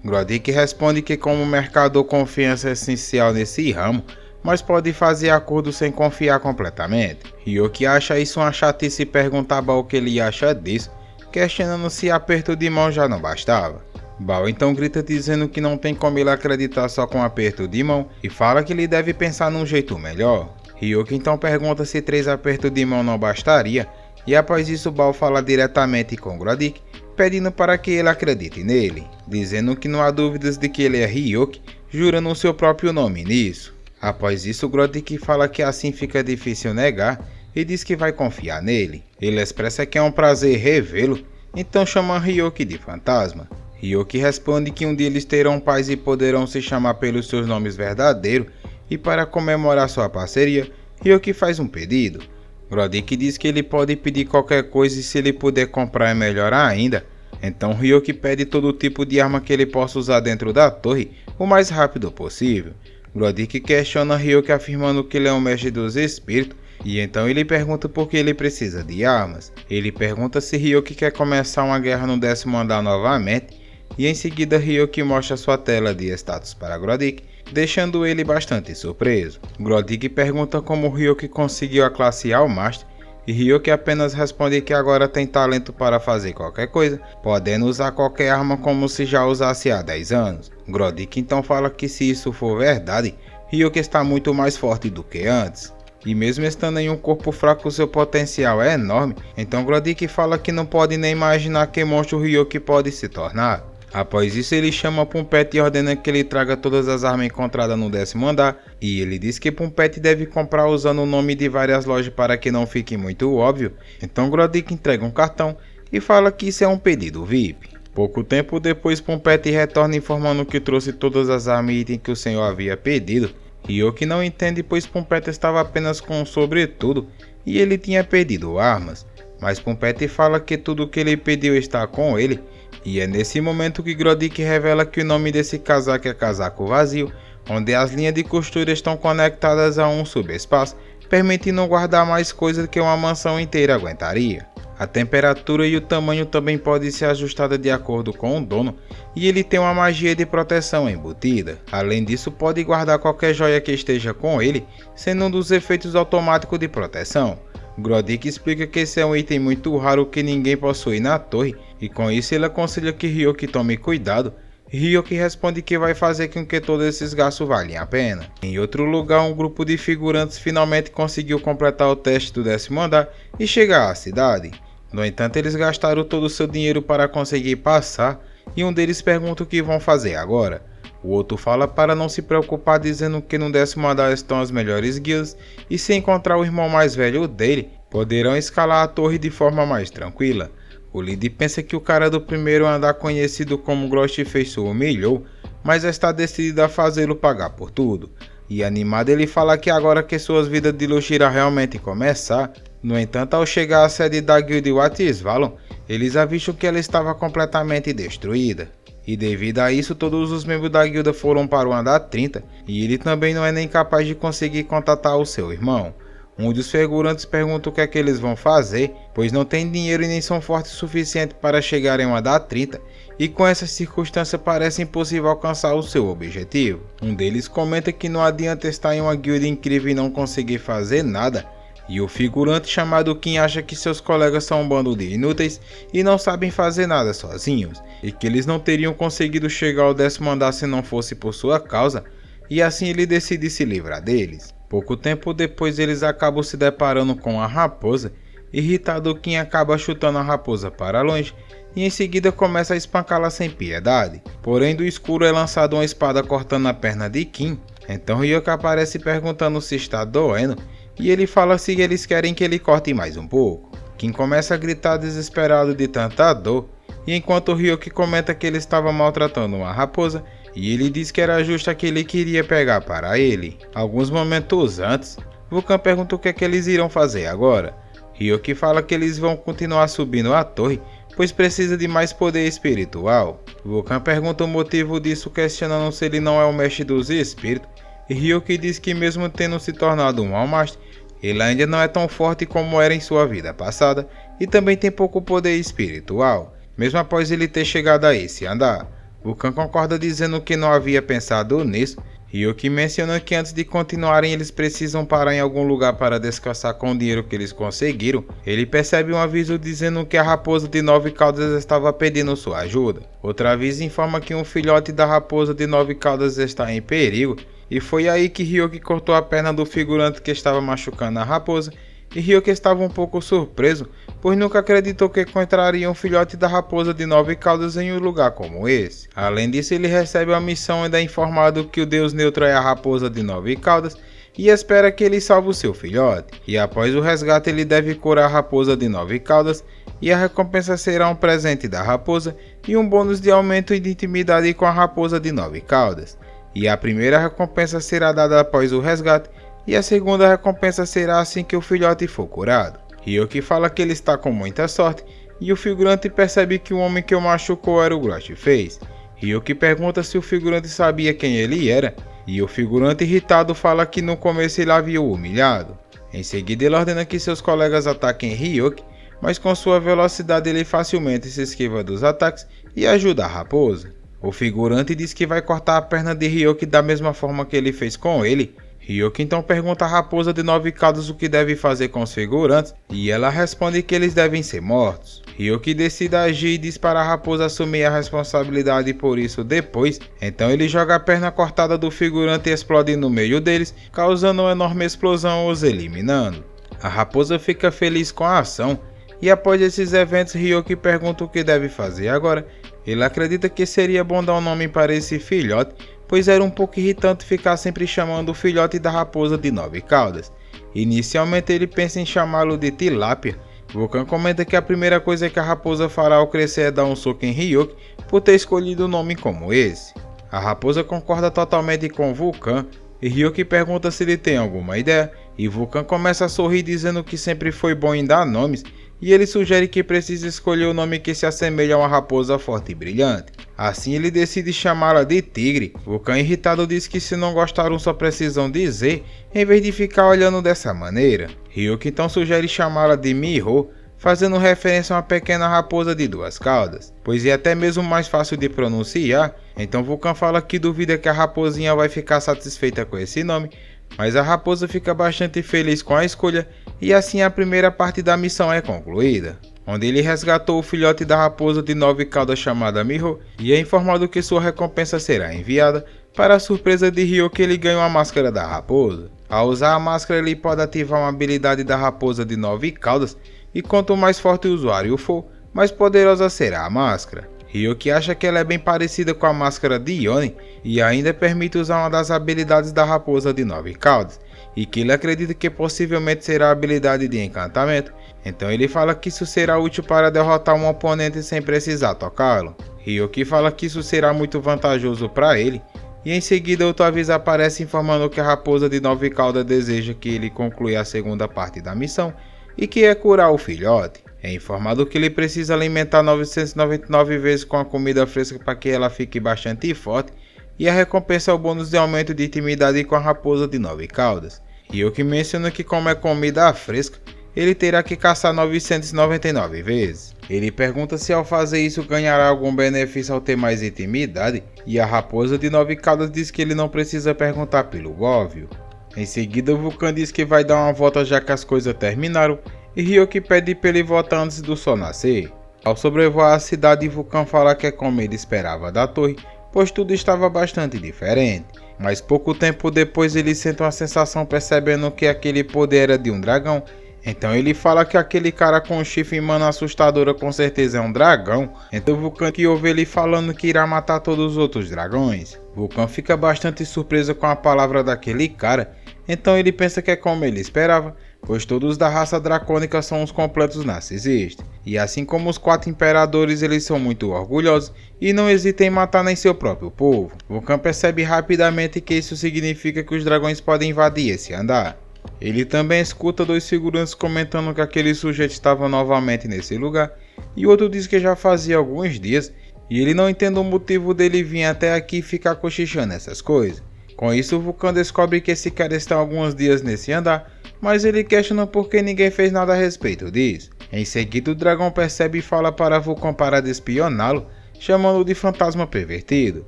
Gradik responde que como mercador confiança é essencial nesse ramo, mas pode fazer acordo sem confiar completamente. Ryoki acha isso uma chatice e pergunta a Bao o que ele acha disso, questionando se aperto de mão já não bastava. Bao então grita dizendo que não tem como ele acreditar só com aperto de mão e fala que ele deve pensar num jeito melhor. Ryoki então pergunta se 3 apertos de mão não bastaria e após isso Bao fala diretamente com Gradik, pedindo para que ele acredite nele, dizendo que não há dúvidas de que ele é Ryoki, jurando o seu próprio nome nisso. Após isso Gradik fala que assim fica difícil negar e diz que vai confiar nele. Ele expressa que é um prazer revê-lo, então chama Ryoki de fantasma. Ryoki responde que um dia eles terão paz e poderão se chamar pelos seus nomes verdadeiros, e para comemorar sua parceria, Ryoki faz um pedido. Gradik diz que ele pode pedir qualquer coisa e se ele puder comprar é melhor ainda. Então Ryoki pede todo tipo de arma que ele possa usar dentro da torre o mais rápido possível. Grodik questiona Ryoki afirmando que ele é um mestre dos espíritos, e então ele pergunta por que ele precisa de armas. Ele pergunta se Ryoki quer começar uma guerra no 10º andar novamente, e em seguida Ryoki mostra sua tela de status para Grodik, deixando ele bastante surpreso. Grodik pergunta como Ryoki conseguiu a classe All Master, e Ryoki apenas responde que agora tem talento para fazer qualquer coisa, podendo usar qualquer arma como se já usasse há 10 anos. Grodik então fala que se isso for verdade, Ryoki está muito mais forte do que antes. E mesmo estando em um corpo fraco, seu potencial é enorme, então Grodik fala que não pode nem imaginar que monstro Ryoki pode se tornar. Após isso, ele chama Pumpete e ordena que ele traga todas as armas encontradas no 10º andar, e ele diz que Pumpete deve comprar usando o nome de várias lojas para que não fique muito óbvio. Então Grodik entrega um cartão e fala que isso é um pedido VIP. Pouco tempo depois, Pumpete retorna informando que trouxe todas as armas e itens que o senhor havia pedido. Ryoki não entende, pois Pumpete estava apenas com um sobretudo e ele tinha pedido armas, mas Pumpete fala que tudo o que ele pediu está com ele. E é nesse momento que Grodik revela que o nome desse casaco é casaco vazio, onde as linhas de costura estão conectadas a um subespaço, permitindo guardar mais coisas que uma mansão inteira aguentaria. A temperatura e o tamanho também podem ser ajustadas de acordo com o dono, e ele tem uma magia de proteção embutida. Além disso, pode guardar qualquer joia que esteja com ele, sendo um dos efeitos automáticos de proteção. Grodik explica que esse é um item muito raro que ninguém possui na torre, e com isso ele aconselha que Ryoki tome cuidado. Ryoki responde que vai fazer com que todos esses gastos valham a pena. Em outro lugar, um grupo de figurantes finalmente conseguiu completar o teste do 10º andar e chegar à cidade. No entanto, eles gastaram todo o seu dinheiro para conseguir passar, e um deles pergunta o que vão fazer agora. O outro fala para não se preocupar, dizendo que no 10º andar estão as melhores guildas, e se encontrar o irmão mais velho dele, poderão escalar a torre de forma mais tranquila. O Lid pensa que o cara do 1º andar, conhecido como Ghostface, o humilhou, mas está decidido a fazê-lo pagar por tudo. E animado, ele fala que agora que suas vidas de luxo irá realmente começar. No entanto, ao chegar à sede da guilda Watisvalon, eles avistam que ela estava completamente destruída. E devido a isso, todos os membros da guilda foram para o andar 30, e ele também não é nem capaz de conseguir contatar o seu irmão. Um dos figurantes pergunta o que é que eles vão fazer, pois não tem dinheiro e nem são fortes o suficiente para chegar em um andar 30, e com essa circunstância parece impossível alcançar o seu objetivo. Um deles comenta que não adianta estar em uma guilda incrível e não conseguir fazer nada, e o figurante chamado Kim acha que seus colegas são um bando de inúteis e não sabem fazer nada sozinhos, e que eles não teriam conseguido chegar ao 10º andar se não fosse por sua causa, e assim ele decide se livrar deles. Pouco tempo depois, eles acabam se deparando com a raposa. Irritado, Kim acaba chutando a raposa para longe e em seguida começa a espancá-la sem piedade. Porém, do escuro é lançada uma espada cortando a perna de Kim. Então Ryoki aparece perguntando se está doendo, e ele fala se eles querem que ele corte mais um pouco. Kim começa a gritar desesperado de tanta dor, e enquanto Ryoki comenta que ele estava maltratando uma raposa, e ele diz que era justo a que ele queria pegar para ele. Alguns momentos antes, Vulcan pergunta o que é que eles irão fazer agora. Ryoki fala que eles vão continuar subindo a torre, pois precisa de mais poder espiritual. Vulcan pergunta o motivo disso, questionando se ele não é o mestre dos espíritos, e Ryoki diz que mesmo tendo se tornado um All Master, ele ainda não é tão forte como era em sua vida passada, e também tem pouco poder espiritual, mesmo após ele ter chegado a esse andar. Vulcan concorda, dizendo que não havia pensado nisso. Ryoki menciona que antes de continuarem eles precisam parar em algum lugar para descansar com o dinheiro que eles conseguiram. Ele percebe um aviso dizendo que a raposa de 9 caudas estava pedindo sua ajuda. Outro aviso informa que um filhote da raposa de 9 caudas está em perigo, e foi aí que Ryoki cortou a perna do figurante que estava machucando a raposa, e Ryoki estava um pouco surpreso, pois nunca acreditou que encontraria um filhote da raposa de 9 caudas em um lugar como esse. Além disso, ele recebe a missão ainda informado que o deus neutro é a raposa de 9 caudas e espera que ele salve o seu filhote. E após o resgate, ele deve curar a raposa de 9 caudas, e a recompensa será um presente da raposa e um bônus de aumento de intimidade com a raposa de 9 caudas. E a primeira recompensa será dada após o resgate, e a segunda recompensa será assim que o filhote for curado. Ryoki fala que ele está com muita sorte, e o figurante percebe que o homem que o machucou era o Ghostface. Ryuki pergunta se o figurante sabia quem ele era, e o figurante irritado fala que no começo ele havia o humilhado. Em seguida ele ordena que seus colegas ataquem Ryuki, mas com sua velocidade ele facilmente se esquiva dos ataques e ajuda a raposa. O figurante diz que vai cortar a perna de Ryuki da mesma forma que ele fez com ele. Ryuki então pergunta à raposa de 9 caudas o que deve fazer com os figurantes, e ela responde que eles devem ser mortos. Ryuki decide agir e diz para a raposa assumir a responsabilidade por isso depois, então ele joga a perna cortada do figurante e explode no meio deles, causando uma enorme explosão, os eliminando. A raposa fica feliz com a ação, e após esses eventos Ryuki pergunta o que deve fazer agora. Ele acredita que seria bom dar um nome para esse filhote, pois era um pouco irritante ficar sempre chamando o filhote da raposa de 9 caudas. Inicialmente ele pensa em chamá-lo de Tilápia. Vulcan comenta que a primeira coisa que a raposa fará ao crescer é dar um soco em Ryuki por ter escolhido um nome como esse. A raposa concorda totalmente com Vulcan e Ryuki pergunta se ele tem alguma ideia, e Vulcan começa a sorrir dizendo que sempre foi bom em dar nomes, e ele sugere que precisa escolher o nome que se assemelha a uma raposa forte e brilhante. Assim ele decide chamá-la de Tigre. Vulcan irritado diz que se não gostaram só precisam dizer, em vez de ficar olhando dessa maneira. Ryuki então sugere chamá-la de Miho, fazendo referência a uma pequena raposa de 2 caudas, pois é até mesmo mais fácil de pronunciar. Então Vulcan fala que duvida que a raposinha vai ficar satisfeita com esse nome, mas a raposa fica bastante feliz com a escolha, e assim a primeira parte da missão é concluída, onde ele resgatou o filhote da raposa de 9 caudas chamada Miho e é informado que sua recompensa será enviada. Para a surpresa de Ryuki, ele ganha uma máscara da raposa. Ao usar a máscara ele pode ativar uma habilidade da raposa de 9 caudas, e quanto mais forte o usuário for, mais poderosa será a máscara. Ryuki acha que ela é bem parecida com a máscara de Yone e ainda permite usar uma das habilidades da raposa de 9 caudas, e que ele acredita que possivelmente será a habilidade de encantamento, então ele fala que isso será útil para derrotar um oponente sem precisar tocá-lo. Ryuki fala que isso será muito vantajoso para ele, e em seguida outro aviso aparece informando que a raposa de 9 caudas deseja que ele conclua a segunda parte da missão, e que é curar o filhote. É informado que ele precisa alimentar 999 vezes com a comida fresca para que ela fique bastante forte, e a recompensa é o bônus de aumento de intimidade com a raposa de 9 caudas. Ryuki menciona que como é comida fresca, ele terá que caçar 999 vezes. Ele pergunta se ao fazer isso ganhará algum benefício ao ter mais intimidade, e a raposa de 9 caudas diz que ele não precisa perguntar pelo óbvio. Em seguida Vulcan diz que vai dar uma volta já que as coisas terminaram, e Ryuki pede para ele voltar antes do sol nascer. Ao sobrevoar a cidade, Vulcan fala que é como ele esperava da torre, pois tudo estava bastante diferente. Mas pouco tempo depois ele sente uma sensação percebendo que aquele poder era de um dragão. Então ele fala que aquele cara com o chifre e mana assustadora com certeza é um dragão. Então Vulcan que ouve ele falando que irá matar todos os outros dragões. Vulcan fica bastante surpreso com a palavra daquele cara, então ele pensa que é como ele esperava, pois todos da raça dracônica são os completos narcisistas. E assim como os 4 imperadores, eles são muito orgulhosos e não hesitam em matar nem seu próprio povo. Vulcan percebe rapidamente que isso significa que os dragões podem invadir esse andar. Ele também escuta 2 figurantes comentando que aquele sujeito estava novamente nesse lugar, e o outro diz que já fazia alguns dias, e ele não entende o motivo dele vir até aqui e ficar cochichando essas coisas. Com isso, Vulcan descobre que esse cara está alguns dias nesse andar, mas ele questiona por que ninguém fez nada a respeito disso. Em seguida, o dragão percebe e fala para Vulcan parar de espioná-lo, chamando-o de fantasma pervertido.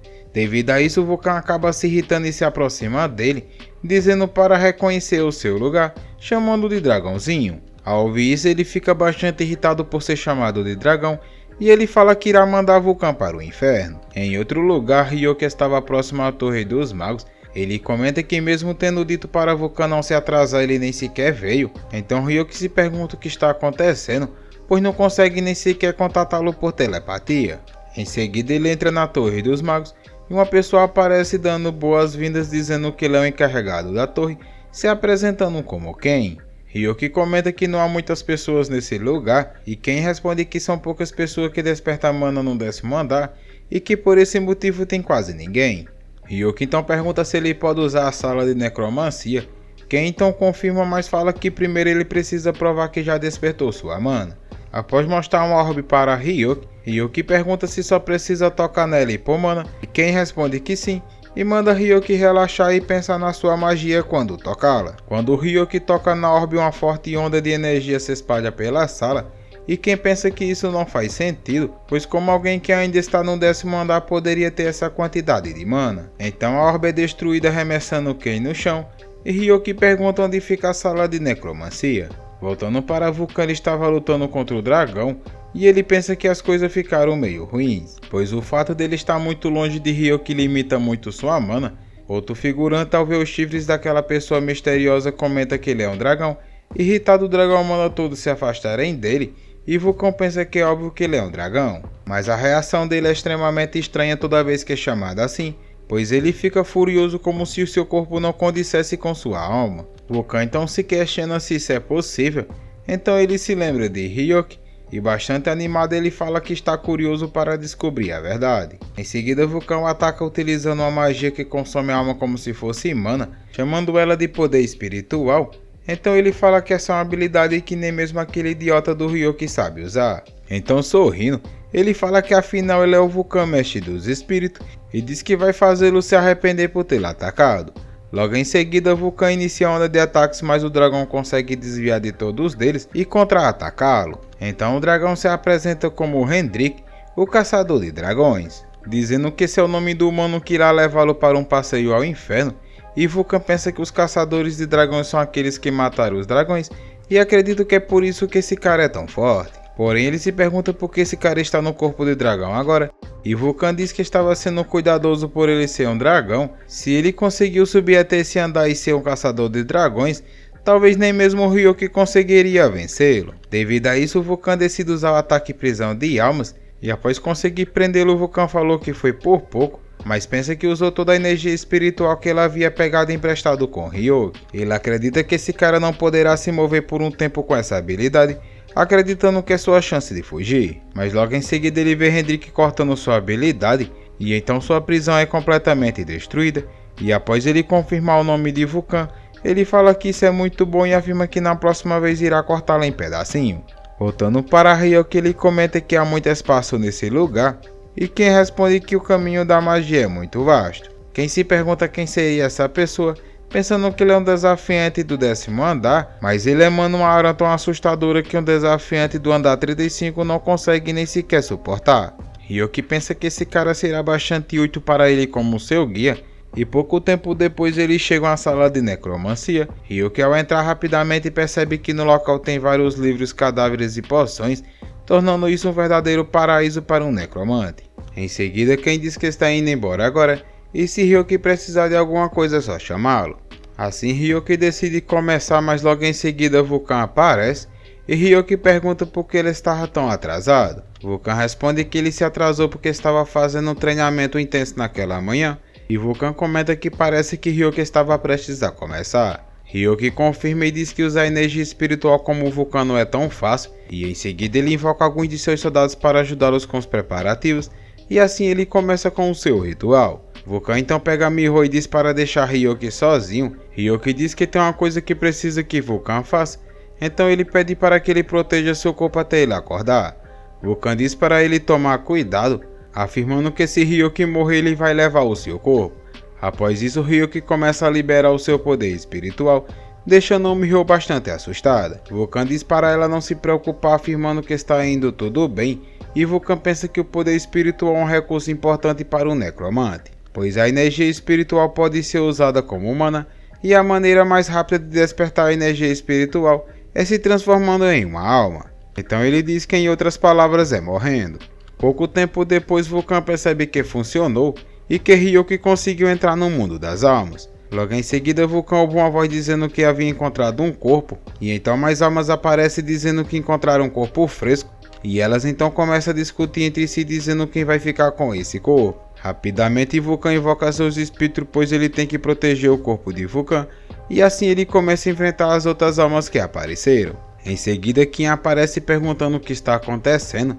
Devido a isso, Vulcan acaba se irritando e se aproxima dele, dizendo para reconhecer o seu lugar, chamando-o de dragãozinho. Ao ouvir isso, ele fica bastante irritado por ser chamado de dragão, e ele fala que irá mandar Vulcan para o inferno. Em outro lugar, Ryuki estava próximo à Torre dos Magos. Ele comenta que mesmo tendo dito para Vulcan não se atrasar, ele nem sequer veio. Então Ryuki se pergunta o que está acontecendo, pois não consegue nem sequer contatá-lo por telepatia. Em seguida ele entra na Torre dos Magos, e uma pessoa aparece dando boas-vindas dizendo que ele é o encarregado da torre, se apresentando como Ken. Ryuki comenta que não há muitas pessoas nesse lugar, e Ken responde que são poucas pessoas que despertam mana no 10º andar, e que por esse motivo tem quase ninguém. Ryuki então pergunta se ele pode usar a sala de necromancia. Ken então confirma, mas fala que primeiro ele precisa provar que já despertou sua mana. Após mostrar uma orbe para Hiyuki, Hiyuki pergunta se só precisa tocar nela e pôr mana, e Ken responde que sim, e manda Hiyuki relaxar e pensar na sua magia quando tocá-la. Quando Hiyuki toca na orbe, uma forte onda de energia se espalha pela sala, e quem pensa que isso não faz sentido, pois como alguém que ainda está no 10º andar poderia ter essa quantidade de mana. Então a orbe é destruída arremessando Ken no chão, e Hiyuki pergunta onde fica a sala de necromancia. Voltando para Vulcan, ele estava lutando contra o dragão, e ele pensa que as coisas ficaram meio ruins, pois o fato dele estar muito longe de Hiyuki limita muito sua mana. Outro figurante, ao ver os chifres daquela pessoa misteriosa, comenta que ele é um dragão. Irritado, o dragão manda todos se afastarem dele, e Vulcan pensa que é óbvio que ele é um dragão, mas a reação dele é extremamente estranha toda vez que é chamado assim, pois ele fica furioso como se o seu corpo não condissesse com sua alma. Vulcan então se questiona se isso é possível, então ele se lembra de Hiyuki, e bastante animado ele fala que está curioso para descobrir a verdade. Em seguida, Vulcan ataca utilizando uma magia que consome a alma como se fosse mana, chamando ela de poder espiritual. Então ele fala que essa é uma habilidade que nem mesmo aquele idiota do Hiyuki sabe usar. Então, sorrindo, ele fala que afinal ele é o Vulcan mestre dos espíritos e diz que vai fazê-lo se arrepender por tê-lo atacado. Logo em seguida, Vulcan inicia a onda de ataques, mas o dragão consegue desviar de todos eles e contra-atacá-lo. Então o dragão se apresenta como Hendrik, o caçador de dragões, dizendo que esse é o nome do humano que irá levá-lo para um passeio ao inferno. E Vulcan pensa que os caçadores de dragões são aqueles que mataram os dragões, e acredito que é por isso que esse cara é tão forte. Porém, ele se pergunta por que esse cara está no corpo de dragão agora, e Vulcan diz que estava sendo cuidadoso por ele ser um dragão. Se ele conseguiu subir até esse andar e ser um caçador de dragões, talvez nem mesmo o Hiyuki conseguiria vencê-lo. Devido a isso, Vulcan decide usar o ataque prisão de almas, e após conseguir prendê-lo, Vulcan falou que foi por pouco, mas pensa que usou toda a energia espiritual que ele havia pegado emprestado com Hiyuki. Ele acredita que esse cara não poderá se mover por um tempo com essa habilidade, acreditando que é sua chance de fugir. Mas logo em seguida ele vê Hendrik cortando sua habilidade, e então sua prisão é completamente destruída, e após ele confirmar o nome de Vulcan, ele fala que isso é muito bom e afirma que na próxima vez irá cortá-la em pedacinho. Voltando para Hiyuki, ele comenta que há muito espaço nesse lugar, e quem responde que o caminho da magia é muito vasto. Quem se pergunta quem seria essa pessoa, pensando que ele é um desafiante do 10º andar, mas ele emana uma aura tão assustadora que um desafiante do andar 35 não consegue nem sequer suportar. Hiyuki pensa que esse cara será bastante útil para ele como seu guia, e pouco tempo depois eles chegam à sala de necromancia. Hiyuki, ao entrar rapidamente, percebe que no local tem vários livros, cadáveres e poções, tornando isso um verdadeiro paraíso para um necromante. Em seguida, Ken diz que está indo embora agora, e se Hiyuki precisar de alguma coisa é só chamá-lo. Assim, Hiyuki decide começar, mas logo em seguida Vulcan aparece, e Hiyuki pergunta por que ele estava tão atrasado. Vulcan responde que ele se atrasou porque estava fazendo um treinamento intenso naquela manhã, e Vulcan comenta que parece que Hiyuki estava prestes a começar. Hiyuki confirma e diz que usar energia espiritual como o Vulcan não é tão fácil, e em seguida ele invoca alguns de seus soldados para ajudá-los com os preparativos, e assim ele começa com o seu ritual. Vulcan então pega Miho e diz para deixar Hiyuki sozinho. Hiyuki diz que tem uma coisa que precisa que Vulcan faça, então ele pede para que ele proteja seu corpo até ele acordar. Vulcan diz para ele tomar cuidado, afirmando que se Hiyuki morrer ele vai levar o seu corpo. Após isso, Hiyuki começa a liberar o seu poder espiritual, deixando Miho bastante assustada. Vulcan diz para ela não se preocupar, afirmando que está indo tudo bem, e Vulcan pensa que o poder espiritual é um recurso importante para o necromante, pois a energia espiritual pode ser usada como mana, e a maneira mais rápida de despertar a energia espiritual é se transformando em uma alma. Então ele diz que, em outras palavras, é morrendo. Pouco tempo depois, Vulcan percebe que funcionou e que Hiyuki conseguiu entrar no mundo das almas. Logo em seguida, Vulcan ouve uma voz dizendo que havia encontrado um corpo, e então mais almas aparecem dizendo que encontraram um corpo fresco, e elas então começam a discutir entre si dizendo quem vai ficar com esse corpo. Rapidamente, Vulcan invoca seus espíritos, pois ele tem que proteger o corpo de Vulcan, e assim ele começa a enfrentar as outras almas que apareceram. Em seguida, Kim aparece perguntando o que está acontecendo,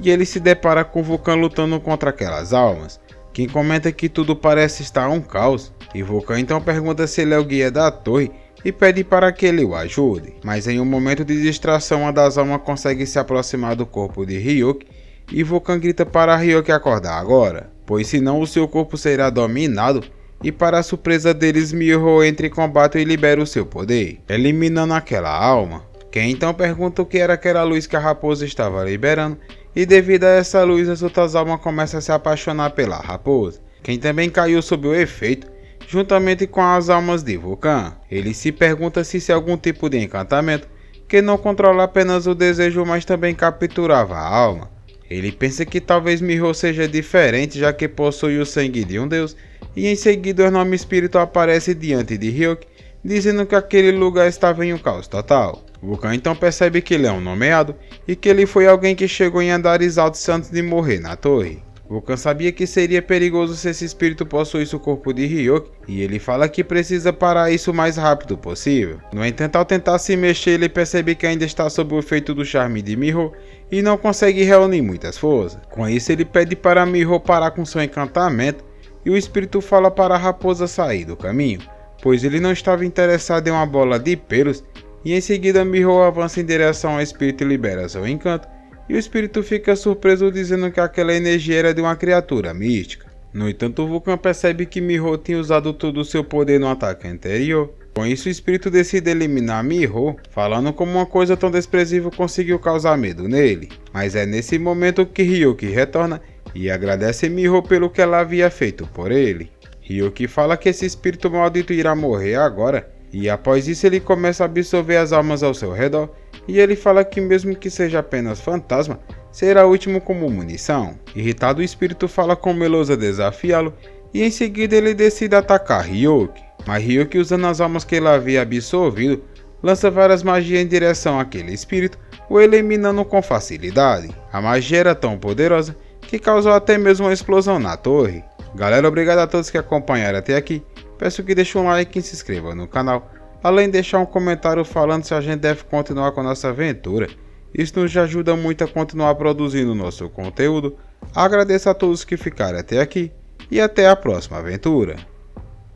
e ele se depara com Vulcan lutando contra aquelas almas. Kim comenta que tudo parece estar um caos, e Vulcan então pergunta se ele é o guia da torre, e pede para que ele o ajude. Mas em um momento de distração, uma das almas consegue se aproximar do corpo de Ryuki e Vulcan grita para Ryuki acordar agora, pois senão o seu corpo será dominado. E para a surpresa deles, Miho entra em combate e libera o seu poder, eliminando aquela alma. Quem então pergunta o que era aquela luz que a raposa estava liberando, e devido a essa luz as outras almas começam a se apaixonar pela raposa, quem também caiu sob o efeito, juntamente com as almas de Vulcan. Ele se pergunta se isso é algum tipo de encantamento, que não controla apenas o desejo, mas também capturava a alma. Ele pensa que talvez Miho seja diferente, já que possui o sangue de um deus, e em seguida o enorme espírito aparece diante de Ryuki, dizendo que aquele lugar estava em um caos total. Vulcan então percebe que ele é um nomeado, e que ele foi alguém que chegou em andares altos antes de morrer na torre. Vulcan sabia que seria perigoso se esse espírito possuísse o corpo de Ryuki, e ele fala que precisa parar isso o mais rápido possível. No entanto, ao tentar se mexer, ele percebe que ainda está sob o efeito do charme de Miho, e não consegue reunir muitas forças. Com isso, ele pede para Miho parar com seu encantamento, e o espírito fala para a raposa sair do caminho, pois ele não estava interessado em uma bola de pelos, e em seguida Miho avança em direção ao espírito e libera seu encanto, e o espírito fica surpreso dizendo que aquela energia era de uma criatura mística. No entanto, Vulcan percebe que Miho tinha usado todo o seu poder no ataque anterior. Com isso, o espírito decide eliminar Miho, falando como uma coisa tão desprezível conseguiu causar medo nele. Mas é nesse momento que Ryuki retorna e agradece Miho pelo que ela havia feito por ele. Ryuki fala que esse espírito maldito irá morrer agora, e após isso ele começa a absorver as almas ao seu redor, e ele fala que mesmo que seja apenas fantasma, será útil como munição. Irritado, o espírito fala com Melosa desafiá-lo, e em seguida ele decide atacar Ryuki. Mas Ryuki, usando as almas que ele havia absorvido, lança várias magias em direção àquele espírito, o eliminando com facilidade. A magia era tão poderosa que causou até mesmo uma explosão na torre. Galera, obrigado a todos que acompanharam até aqui. Peço que deixem um like e se inscrevam no canal, além de deixar um comentário falando se a gente deve continuar com a nossa aventura. Isso nos ajuda muito a continuar produzindo nosso conteúdo. Agradeço a todos que ficaram até aqui e até a próxima aventura.